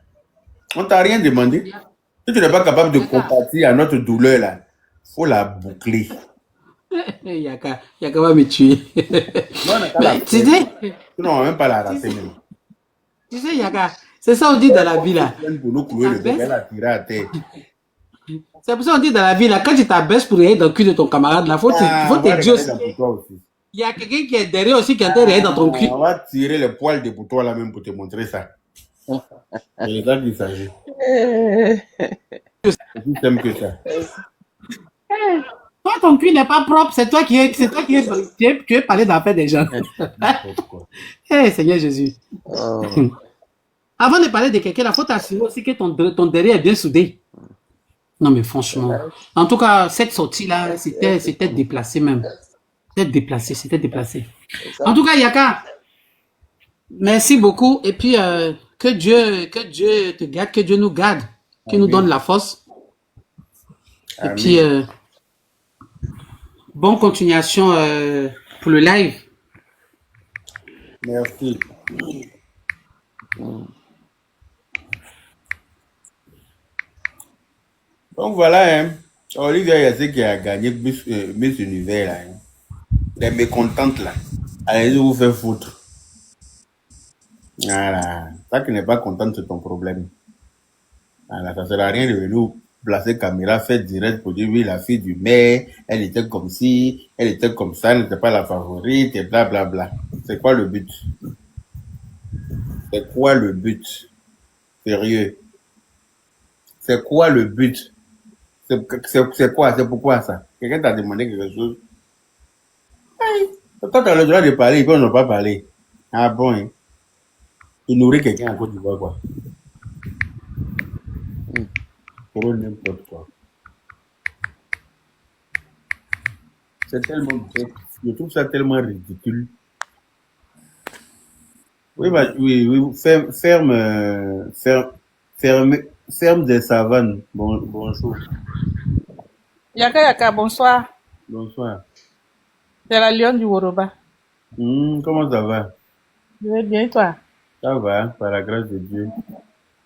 On t'a rien demandé. Si tu n'es pas capable de compatir à notre douleur là, faut la boucler. Yaka va me tuer. Tu sais, sinon on va même pas la rater même. Tu sais, Yaka, c'est ça on dit dans la vie là. Pour nous clouer le bec, elle a tiré à terre. C'est pour ça qu'on dit dans la vie là, quand tu t'abaisses pour aller dans le cul de ton camarade là, faut te dire aussi. Il y a quelqu'un qui est derrière aussi qui est en train d'aller dans ton cul. On va tirer les poils de pour toi là même pour te montrer ça. C'est ça qu'il s'agit. C'est plus simple que ça. Toi, ton cul n'est pas propre, c'est toi qui veux parler d'affaires des gens. Seigneur Jésus. Avant de parler de quelqu'un, il faut t'assurer aussi que ton derrière est bien soudé. Non, mais franchement. En tout cas, cette sortie-là, c'était déplacé même. C'était déplacé. En tout cas, Yaka, merci beaucoup. Et puis, que Dieu te garde, que Dieu nous garde, qu'il nous donne la force. Et puis, bonne continuation pour le live. Merci. Donc voilà, hein. Olivia Yassé qui a gagné Miss Univers là. Hein. Les mécontentes là. Allez vous faire foutre. Voilà. Ça qui n'est pas contente, c'est ton problème. Voilà, ça sert à rien de venir placer caméra, faire direct pour dire oui, la fille du maire, elle était comme ci, elle était comme ça, elle n'était pas la favorite, et blablabla. C'est quoi le but? C'est quoi le but? Sérieux. C'est quoi le but? C'est quoi? C'est pourquoi ça? Quelqu'un t'a demandé quelque chose? Hey, toi, tu as le droit de parler, ils n'ont pas parlé. Ah bon, hein? Tu nourris quelqu'un en Côte d'Ivoire, quoi. Pour eux, n'importe quoi. C'est tellement... Je trouve ça tellement ridicule. Oui, bah, oui, ferme des savanes. Bonjour. Yaka, bonsoir. Bonsoir. C'est la lionne du Woroba. Comment ça va? Je vais bien, toi? Ça va, par la grâce de Dieu.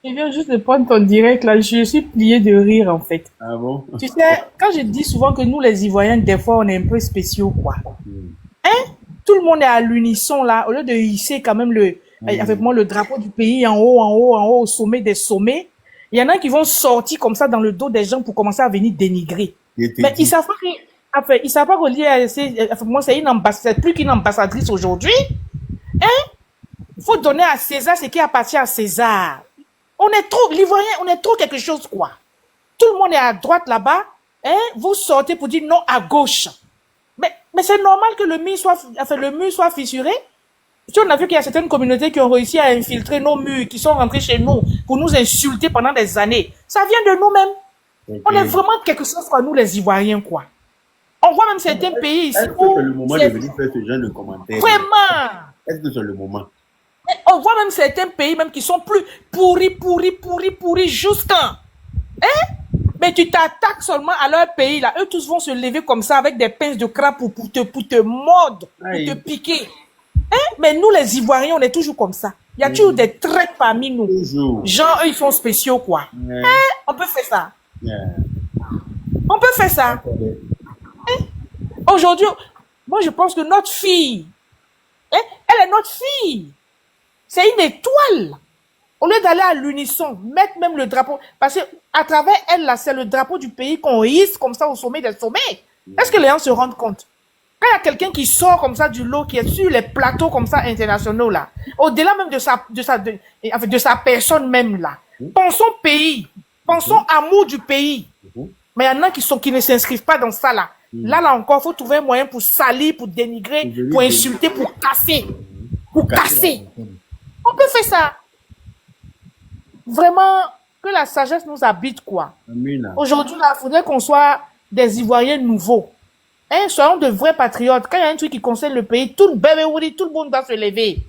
Je viens juste de prendre ton direct, là. Je suis plié de rire, en fait. Ah bon? Tu sais, quand je dis souvent que nous, les Ivoiriens, des fois, on est un peu spéciaux, quoi. Hein? Tout le monde est à l'unisson, là. Au lieu de hisser quand même avec moi, le drapeau du pays en haut, au sommet des sommets. Il y en a qui vont sortir comme ça dans le dos des gens pour commencer à venir dénigrer. Mais ils savent pas ils savent pas que moi, c'est une ambassadrice, plus qu'une ambassadrice aujourd'hui. Hein? Faut donner à César ce qui appartient à César. L'Ivoirien, on est trop quelque chose, quoi. Tout le monde est à droite là-bas. Hein? Vous sortez pour dire non à gauche. Mais c'est normal que le mur soit fissuré. Si on a vu qu'il y a certaines communautés qui ont réussi à infiltrer nos murs, qui sont rentrés chez nous pour nous insulter pendant des années, ça vient de nous-mêmes. On est vraiment quelque chose pour nous, les Ivoiriens, quoi. On voit même certains pays ici. Est-ce que c'est le moment de venir faire ce genre de commentaires? Vraiment. Est-ce que c'est le moment? On voit même certains pays même qui sont plus pourris jusqu'à. Hein? Mais tu t'attaques seulement à leur pays, là. Eux tous vont se lever comme ça avec des pinces de crabe pour te mordre, pour te piquer. Hein? Mais nous, les Ivoiriens, on est toujours comme ça. Il y a toujours des traites parmi nous. Toujours. Genre, eux, ils sont spéciaux, quoi. Ouais. Hein? On peut faire ça. Yeah. On peut faire ça. Hein? Aujourd'hui, moi, je pense que notre fille, hein, elle est notre fille. C'est une étoile. Au lieu d'aller à l'unisson, mettre même le drapeau, parce que à travers elle, là, c'est le drapeau du pays qu'on hisse comme ça au sommet des sommets. Est-ce que les gens se rendent compte? Quand il y a quelqu'un qui sort comme ça du lot, qui est sur les plateaux comme ça internationaux, là, au-delà même de sa personne même, là, pensons pays, pensons amour du pays. Mais il y en a qui ne s'inscrivent pas dans ça, là. Là encore, il faut trouver un moyen pour salir, pour dénigrer, pour insulter, pour casser. Pour casser. On peut faire ça. Vraiment, que la sagesse nous habite, quoi. Aujourd'hui, il faudrait qu'on soit des Ivoiriens nouveaux. Hein, soyons de vrais patriotes. Quand il y a un truc qui concerne le pays, tout le monde doit se lever.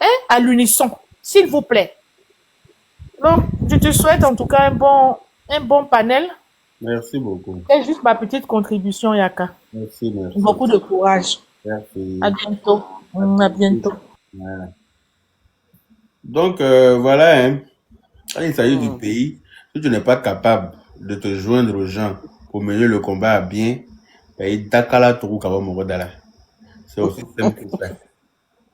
Hein, à l'unisson, s'il vous plaît. Donc, je te souhaite en tout cas un bon panel. Merci beaucoup. C'est juste ma petite contribution, Yaka. Merci. Beaucoup de courage. Merci. À bientôt. À bientôt. Voilà. Donc, voilà, hein. Quand il s'agit du pays, si tu n'es pas capable de te joindre aux gens pour mener le combat à bien, c'est aussi simple que ça.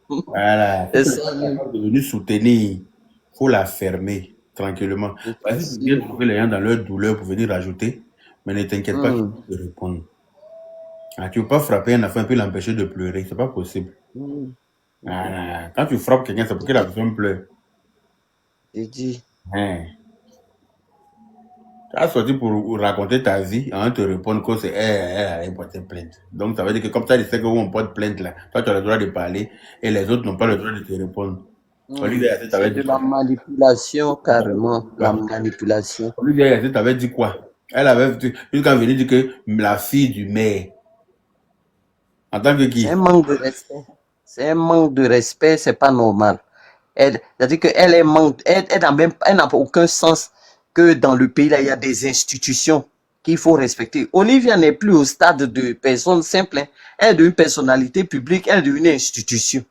Voilà. Si tu n'es pas devenu soutenir, il faut la fermer tranquillement. Parce que tu viens trouver les gens dans leur douleur pour venir rajouter, mais ne t'inquiète pas, tu peux te répondre. Ah, tu ne peux pas frapper un enfant et puis l'empêcher de pleurer, c'est pas possible. Voilà. Quand tu frappes quelqu'un, c'est pour que la personne pleure. J'ai dit. Hein. Tu as sorti pour raconter ta vie, on te répond que c'est elle a porté plainte. Donc ça veut dire que comme ça, il sait que on porte plainte là, toi tu as le droit de parler et les autres n'ont pas le droit de te répondre. C'est de la manipulation, carrément. La manipulation. Olivier t'avait dit quoi? Elle avait dit, quand venait dire que la fille du maire. En tant que qui? C'est un manque de respect. C'est un manque de respect, c'est pas normal. C'est-à-dire qu'elle est manque, elle n'a aucun sens que dans le pays, là, il y a des institutions qu'il faut respecter. Olivia n'est plus au stade de personne simple. Hein. Elle est d'une personnalité publique, elle est d'une institution.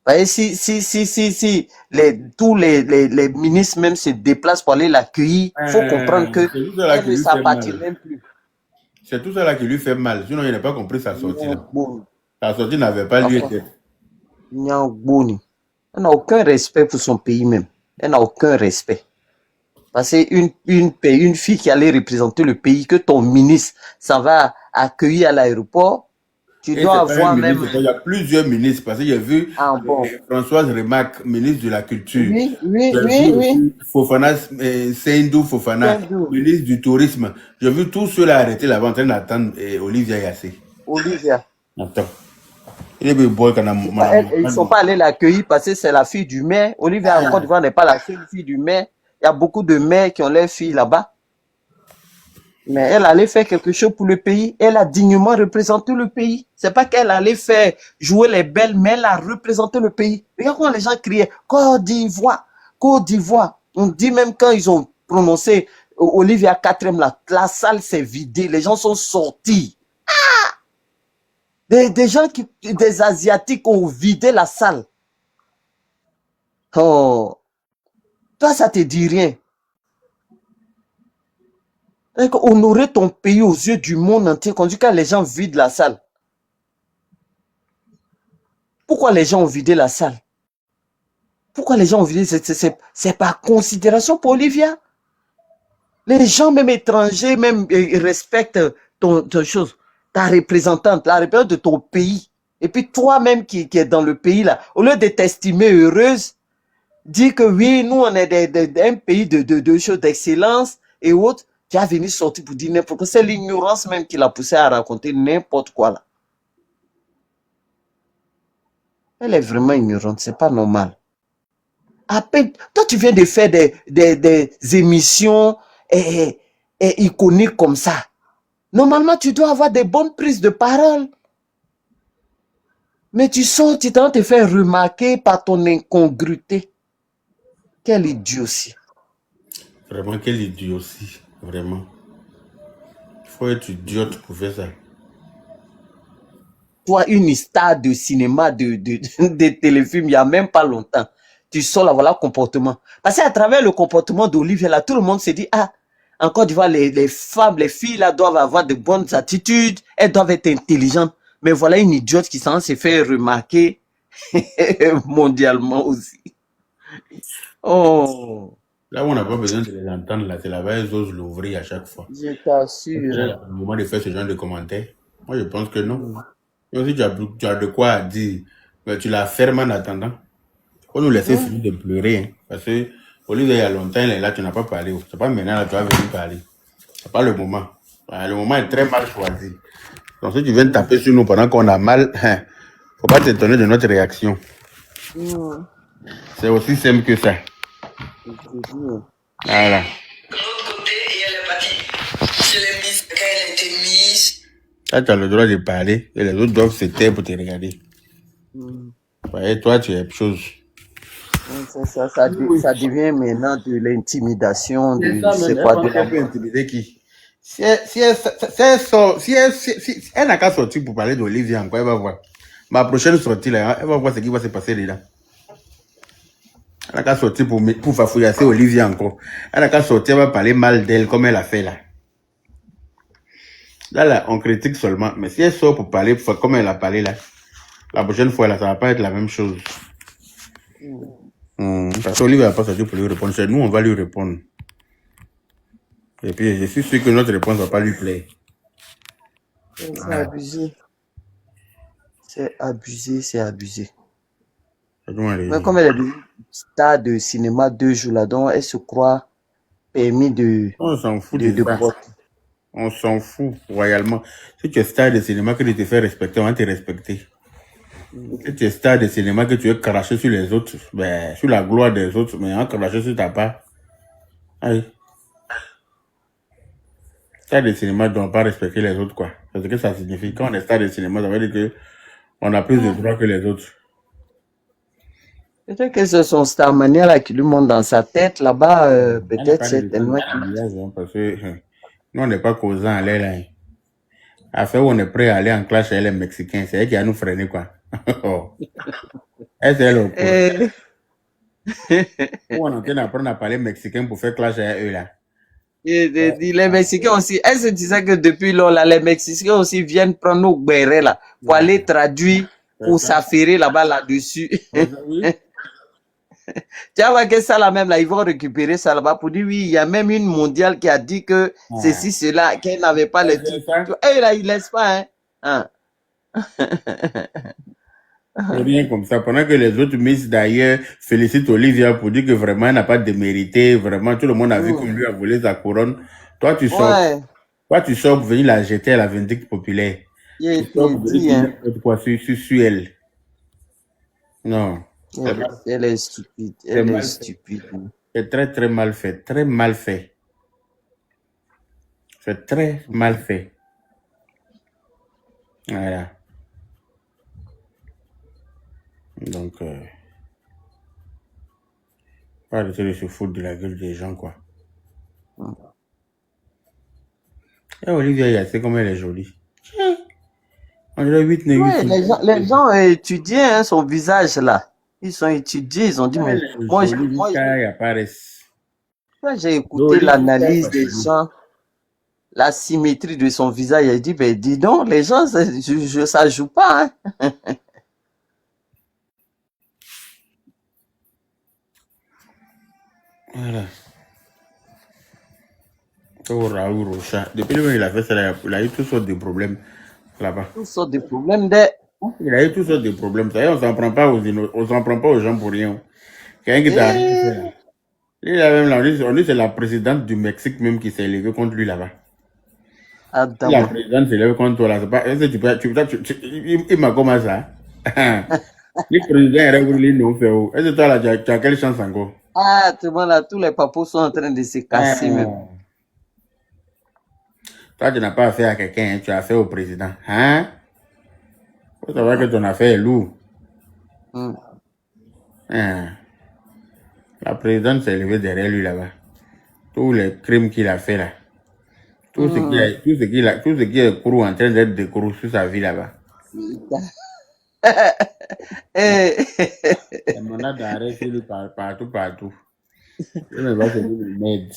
Voyez, si tous les ministres même se déplacent pour aller l'accueillir, il faut comprendre que elle ne s'appartient même plus. C'est tout ça là qui lui fait mal. Sinon, il n'a pas compris sa sortie. Là. Sa sortie n'avait pas lieu d'être. Elle n'a aucun respect pour son pays même. Elle n'a aucun respect. Parce qu'une fille qui allait représenter le pays, que ton ministre s'en va accueillir à l'aéroport, tu dois avoir même... Il y a plusieurs ministres, parce qu'il y a vu Françoise Remarque, ministre de la Culture. Oui. Fofana, Seindou Fofana, ministre du Tourisme. J'ai vu tous ceux-là arrêtés là-bas en train d'attendre Olivia Yassé. Olivia. Attends. Ils ne sont pas allés l'accueillir parce que c'est la fille du maire. Olivia en Côte d'Ivoire n'est pas la seule fille du maire. Il y a beaucoup de maires qui ont leurs filles là-bas. Mais elle allait faire quelque chose pour le pays. Elle a dignement représenté le pays. C'est pas qu'elle allait faire jouer les belles, mais elle a représenté le pays. Regarde comment les gens criaient Côte d'Ivoire, Côte d'Ivoire. On dit même quand ils ont prononcé Olivia 4e, la salle s'est vidée. Les gens sont sortis. Des gens des Asiatiques ont vidé la salle. Oh. Toi, ça te dit rien. Honorer ton pays aux yeux du monde entier, quand les gens vident la salle. Pourquoi les gens ont vidé la salle? Pourquoi les gens ont vidé? C'est par considération pour Olivia. Les gens, même étrangers, même ils respectent ton chose. Ta représentante, la représentante de ton pays. Et puis toi-même qui est dans le pays là, au lieu de t'estimer heureuse, dis que oui, nous on est un pays de choses d'excellence et autres, tu as venu sortir pour dire n'importe quoi. C'est l'ignorance même qui l'a poussé à raconter n'importe quoi là. Elle est vraiment ignorante, c'est pas normal. À peine, toi tu viens de faire des émissions iconiques comme ça. Normalement, tu dois avoir des bonnes prises de parole. Mais tu sors, tu t'en te faire remarquer par ton incongruité. Quel idiotie. Vraiment, quel idiotie. Vraiment. Il faut être idiote pour faire ça. Toi, une star de cinéma, de téléfilm, il n'y a même pas longtemps. Tu sors là, voilà comportement. Parce qu'à travers le comportement d'Olivier, là, tout le monde se dit, ah, en Côte d'Ivoire, les femmes, les filles, là, doivent avoir de bonnes attitudes, elles doivent être intelligentes. Mais voilà une idiote qui s'en s'est fait remarquer mondialement aussi. Oh. Là où on n'a pas besoin de les entendre, là, c'est là-bas, elles osent l'ouvrir à chaque fois. Je t'assure. Au moment de faire ce genre de commentaires, moi je pense que non. Mais si tu as de quoi dire, mais tu la fermes en attendant. Faut nous laisser finir de pleurer. Hein, parce que au lieu d'il y a longtemps, là, tu n'as pas parlé. C'est pas maintenant, là, tu vas venir parler. C'est pas le moment. Le moment est très mal choisi. Donc si tu viens taper sur nous pendant qu'on a mal, faut pas t'étonner de notre réaction. C'est aussi simple que ça. Voilà. De l'autre côté, elle est partie. Je l'ai mise quand elle était mise. Là, tu as le droit de parler et les autres doivent se taire pour te regarder. Et toi, tu es chose. Ça devient maintenant de l'intimidation. C'est quoi de la intimider qui? Si elle n'a qu'à sortir pour parler d'Olivier encore, elle va voir. Ma prochaine sortie, là, elle va voir ce qui va se passer là. Elle n'a qu'à sortir pour fafouillasser Olivier encore. Elle n'a qu'à sortir, elle va parler mal d'elle comme elle a fait là. Là, on critique seulement. Mais si elle sort pour parler comme elle a parlé là, la prochaine fois, là, ça va pas être la même chose. Parce qu'Olivier va pas sortir pour lui répondre. C'est nous, on va lui répondre. Et puis, je suis sûr que notre réponse va pas lui plaire. C'est abusé. C'est abusé, c'est abusé. Mais comme elle est devenue star de cinéma 2 jours là, donc elle se croit permis de... On s'en fout de ça. On s'en fout royalement. Si tu es star de cinéma que tu te fais respecter, on va te respecter. Si tu es star de cinéma que tu veux cracher sur les autres, ben, sur la gloire des autres, mais on va cracher sur ta part. Allez. Star de cinéma ne doit pas respecter les autres, quoi. Parce que ça signifie, quand on est star de cinéma, ça veut dire que on a plus de droits que les autres. Peut-être que c'est son Starmania là qui lui monte dans sa tête là-bas, peut-être certainement. Parce que nous, on n'est pas causant à l'air là. Affaire où on est prêt à aller en clash avec les Mexicains, c'est elle qui a nous freiné, quoi. Elle, c'est elle, où on est en train d'apprendre à parler mexicain pour faire clash avec eux là. Les Mexicains aussi, elle se disait que depuis lors, là, les Mexicains aussi viennent prendre nos bérets là, pour aller traduire, pour s'affairer là-bas là-dessus. Tu vois que ça là même là, ils vont récupérer ça là-bas pour dire oui, il y a même une mondiale qui a dit que ceci, cela, qu'elle n'avait pas les trucs. Et là, ils laissent pas, hein. Rien comme ça. Pendant que les autres Miss d'ailleurs félicitent Olivia pour dire que vraiment elle n'a pas démérité, vraiment tout le monde a vu qu'on lui a volé sa couronne. Toi tu sors, pour venir la jeter à la vindicte populaire. Tu sors pour venir quoi sur elle. Non. Elle est stupide. Elle est stupide. C'est très très mal fait. Très mal fait. C'est très mal fait. Voilà. Donc, pas arrêter de se foutre de la gueule des gens, quoi. Et Olivia, c'est comme elle est jolie. On dirait 8, 8. Ouais, les gens étudiaient hein, son visage là. Ils sont étudiés, ils ont dit, mais moi j'ai écouté l'analyse des gens, la symétrie de son visage. Il dit, ben dis donc, les gens, ça joue pas. Hein. Voilà. Raoul Rocha. Depuis le moment il a fait ça, il a eu toutes sortes de problèmes là-bas. Toutes sortes de problèmes Il a eu toutes sortes de problèmes. Ça y est, on s'en prend pas aux gens pour rien. Quelqu'un qui t'a arrivé. Il a même là, on dit c'est la présidente du Mexique même qui s'est élevée contre lui là-bas. La présidente s'est élevée contre toi là. Il m'a commencé ça. Le président est révolu, non fait où? Est-ce que toi là, tu as quelle chance encore? Ah, tout le monde là, tous les papous sont en train de se casser même. Toi, tu n'as pas affaire à quelqu'un, hein, tu as affaire au président. Hein? Faut savoir que ton affaire est lourde. La présidente s'est élevée derrière lui là-bas. Tous les crimes qu'il a fait là. Tout ce qui est couru en train d'être découru sur sa vie là-bas. Eh, Il m'en a d'arrêt sur lui partout. Il me va se dire le merde.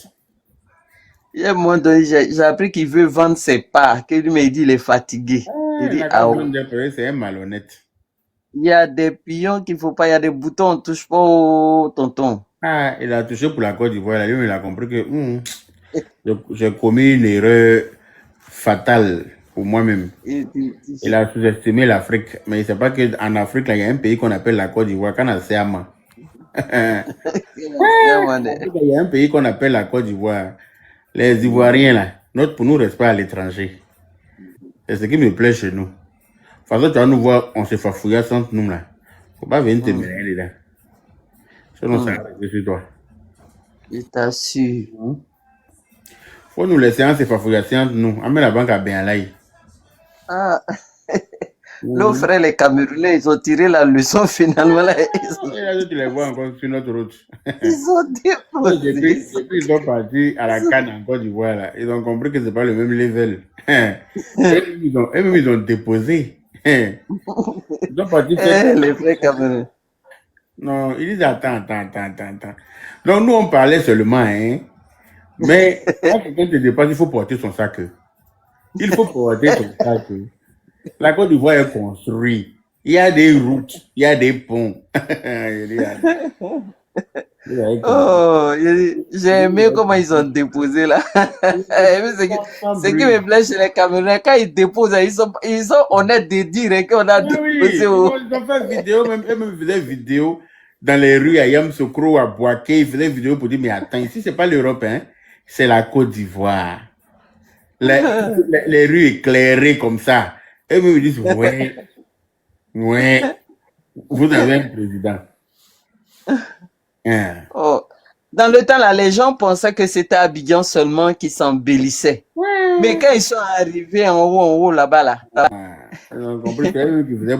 il y a un moment donné, j'ai appris qu'il veut vendre ses parts, que lui me dit il est fatigué. Il dit, La ah, personne de c'est un malhonnête. il y a des pions qu'il faut pas, il y a des boutons, on touche pas au tonton. Ah, il a touché pour la Côte d'Ivoire. Là, lui, il a compris que j'ai commis une erreur fatale pour moi-même. Il a sous-estimé l'Afrique. Mais il ne sait pas qu'en Afrique, là, il y a un pays qu'on appelle la Côte d'Ivoire, quand c'est Ama. Il y a un pays qu'on appelle la Côte d'Ivoire. Les Ivoiriens, là, pour nous, reste pas à l'étranger. C'est ce qui me plaît chez nous. De toute façon, tu vas nous voir, on se fafouille entre nous, là. Faut pas venir te mêler là. Sinon, ça va rester sur toi. Je t'assure. Faut nous laisser se fafouiller entre nous. Amène la banque à Benalaï. Ah. Nos frères, les Camerounais, ils ont tiré la leçon finalement. Là. Tu les vois encore sur notre route. Ils ont déposé. Depuis ils sont partis à la canne en Côte d'Ivoire, là. Ils ont compris que c'est pas le même level. Eux-mêmes, ils ont déposé. Ils sont partis les frères Camerounais. Non, ils disent attends. Donc, nous, on parlait seulement, hein. Mais quand quelqu'un te dépasse, il faut porter son sac. Il faut porter son sac. La Côte d'Ivoire est construite. Il y a des routes, il y a des ponts. Oh, j'ai aimé comment ils ont déposé là. Ce qui me plaît chez les Camerounais, quand ils déposent, ils sont honnêtes de dire qu'on a déposé. Ils ont fait vidéo, même faisaient vidéo dans les rues à Yamoussoukro, à Boaké. Ils faisaient vidéo pour dire, mais attends, ici, c'est pas l'Europe, hein. C'est la Côte d'Ivoire. Les rues éclairées comme ça. Et ils me disent, ouais, vous avez un président. Oh. Dans le temps, là, les gens pensaient que c'était Abidjan seulement qui s'embellissait. Mais quand ils sont arrivés en haut là-bas, là. Ils ont compris qu'ils faisaient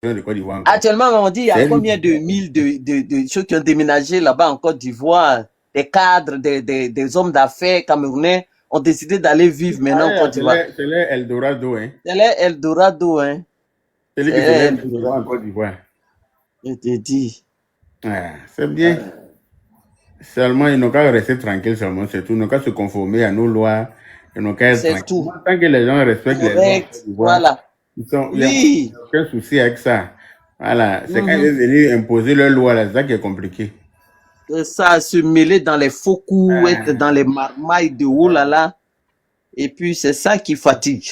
de Côte d'Ivoire. Actuellement, on dit il y a combien de mille de ceux qui ont déménagé là-bas en Côte d'Ivoire, des cadres, des hommes d'affaires camerounais ont décidé d'aller vivre maintenant en Côte d'Ivoire. C'est les Eldorado, hein. C'est les Eldorado, hein. C'est les Eldorado en Côte d'Ivoire. Je te dis. C'est bien. Seulement, ils n'ont qu'à rester tranquilles seulement, c'est tout. Ils n'ont qu'à se conformer à nos lois. Ils n'ont qu'à être tranquilles. Tout. Tant que les gens respectent les lois, voilà. Il n'y a aucun souci avec ça. Voilà. C'est quand ils sont venus imposer leurs lois, là, c'est ça qui est compliqué. Ça, se mêler dans les faux coups, être dans les marmailles de haut là. Et puis, c'est ça qui fatigue.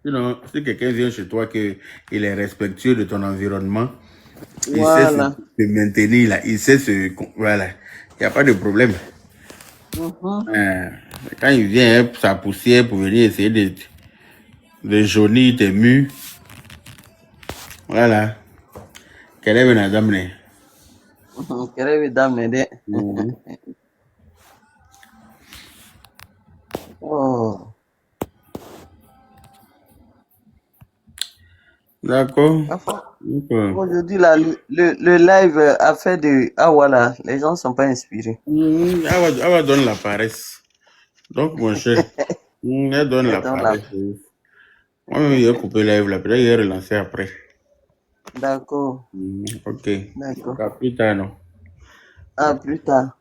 Sinon, si quelqu'un vient chez toi qu'il est respectueux de ton environnement, voilà. Il sait se maintenir là, il sait se... Voilà. Il n'y a pas de problème. Quand il vient, sa poussière pour venir essayer de jaunir tes murs, voilà. Quelle est la dame? Quelle est la dame? Oh. D'accord. Aujourd'hui, là, le live a fait de... Ah voilà, les gens ne sont pas inspirés. Awa donne la paresse. Donc, mon cher, elle donne la paresse. Moi-même, il a coupé le live là, peut-être il a relancé après. D'accord. Ok. D'accord. À plus tard, non? À plus tard.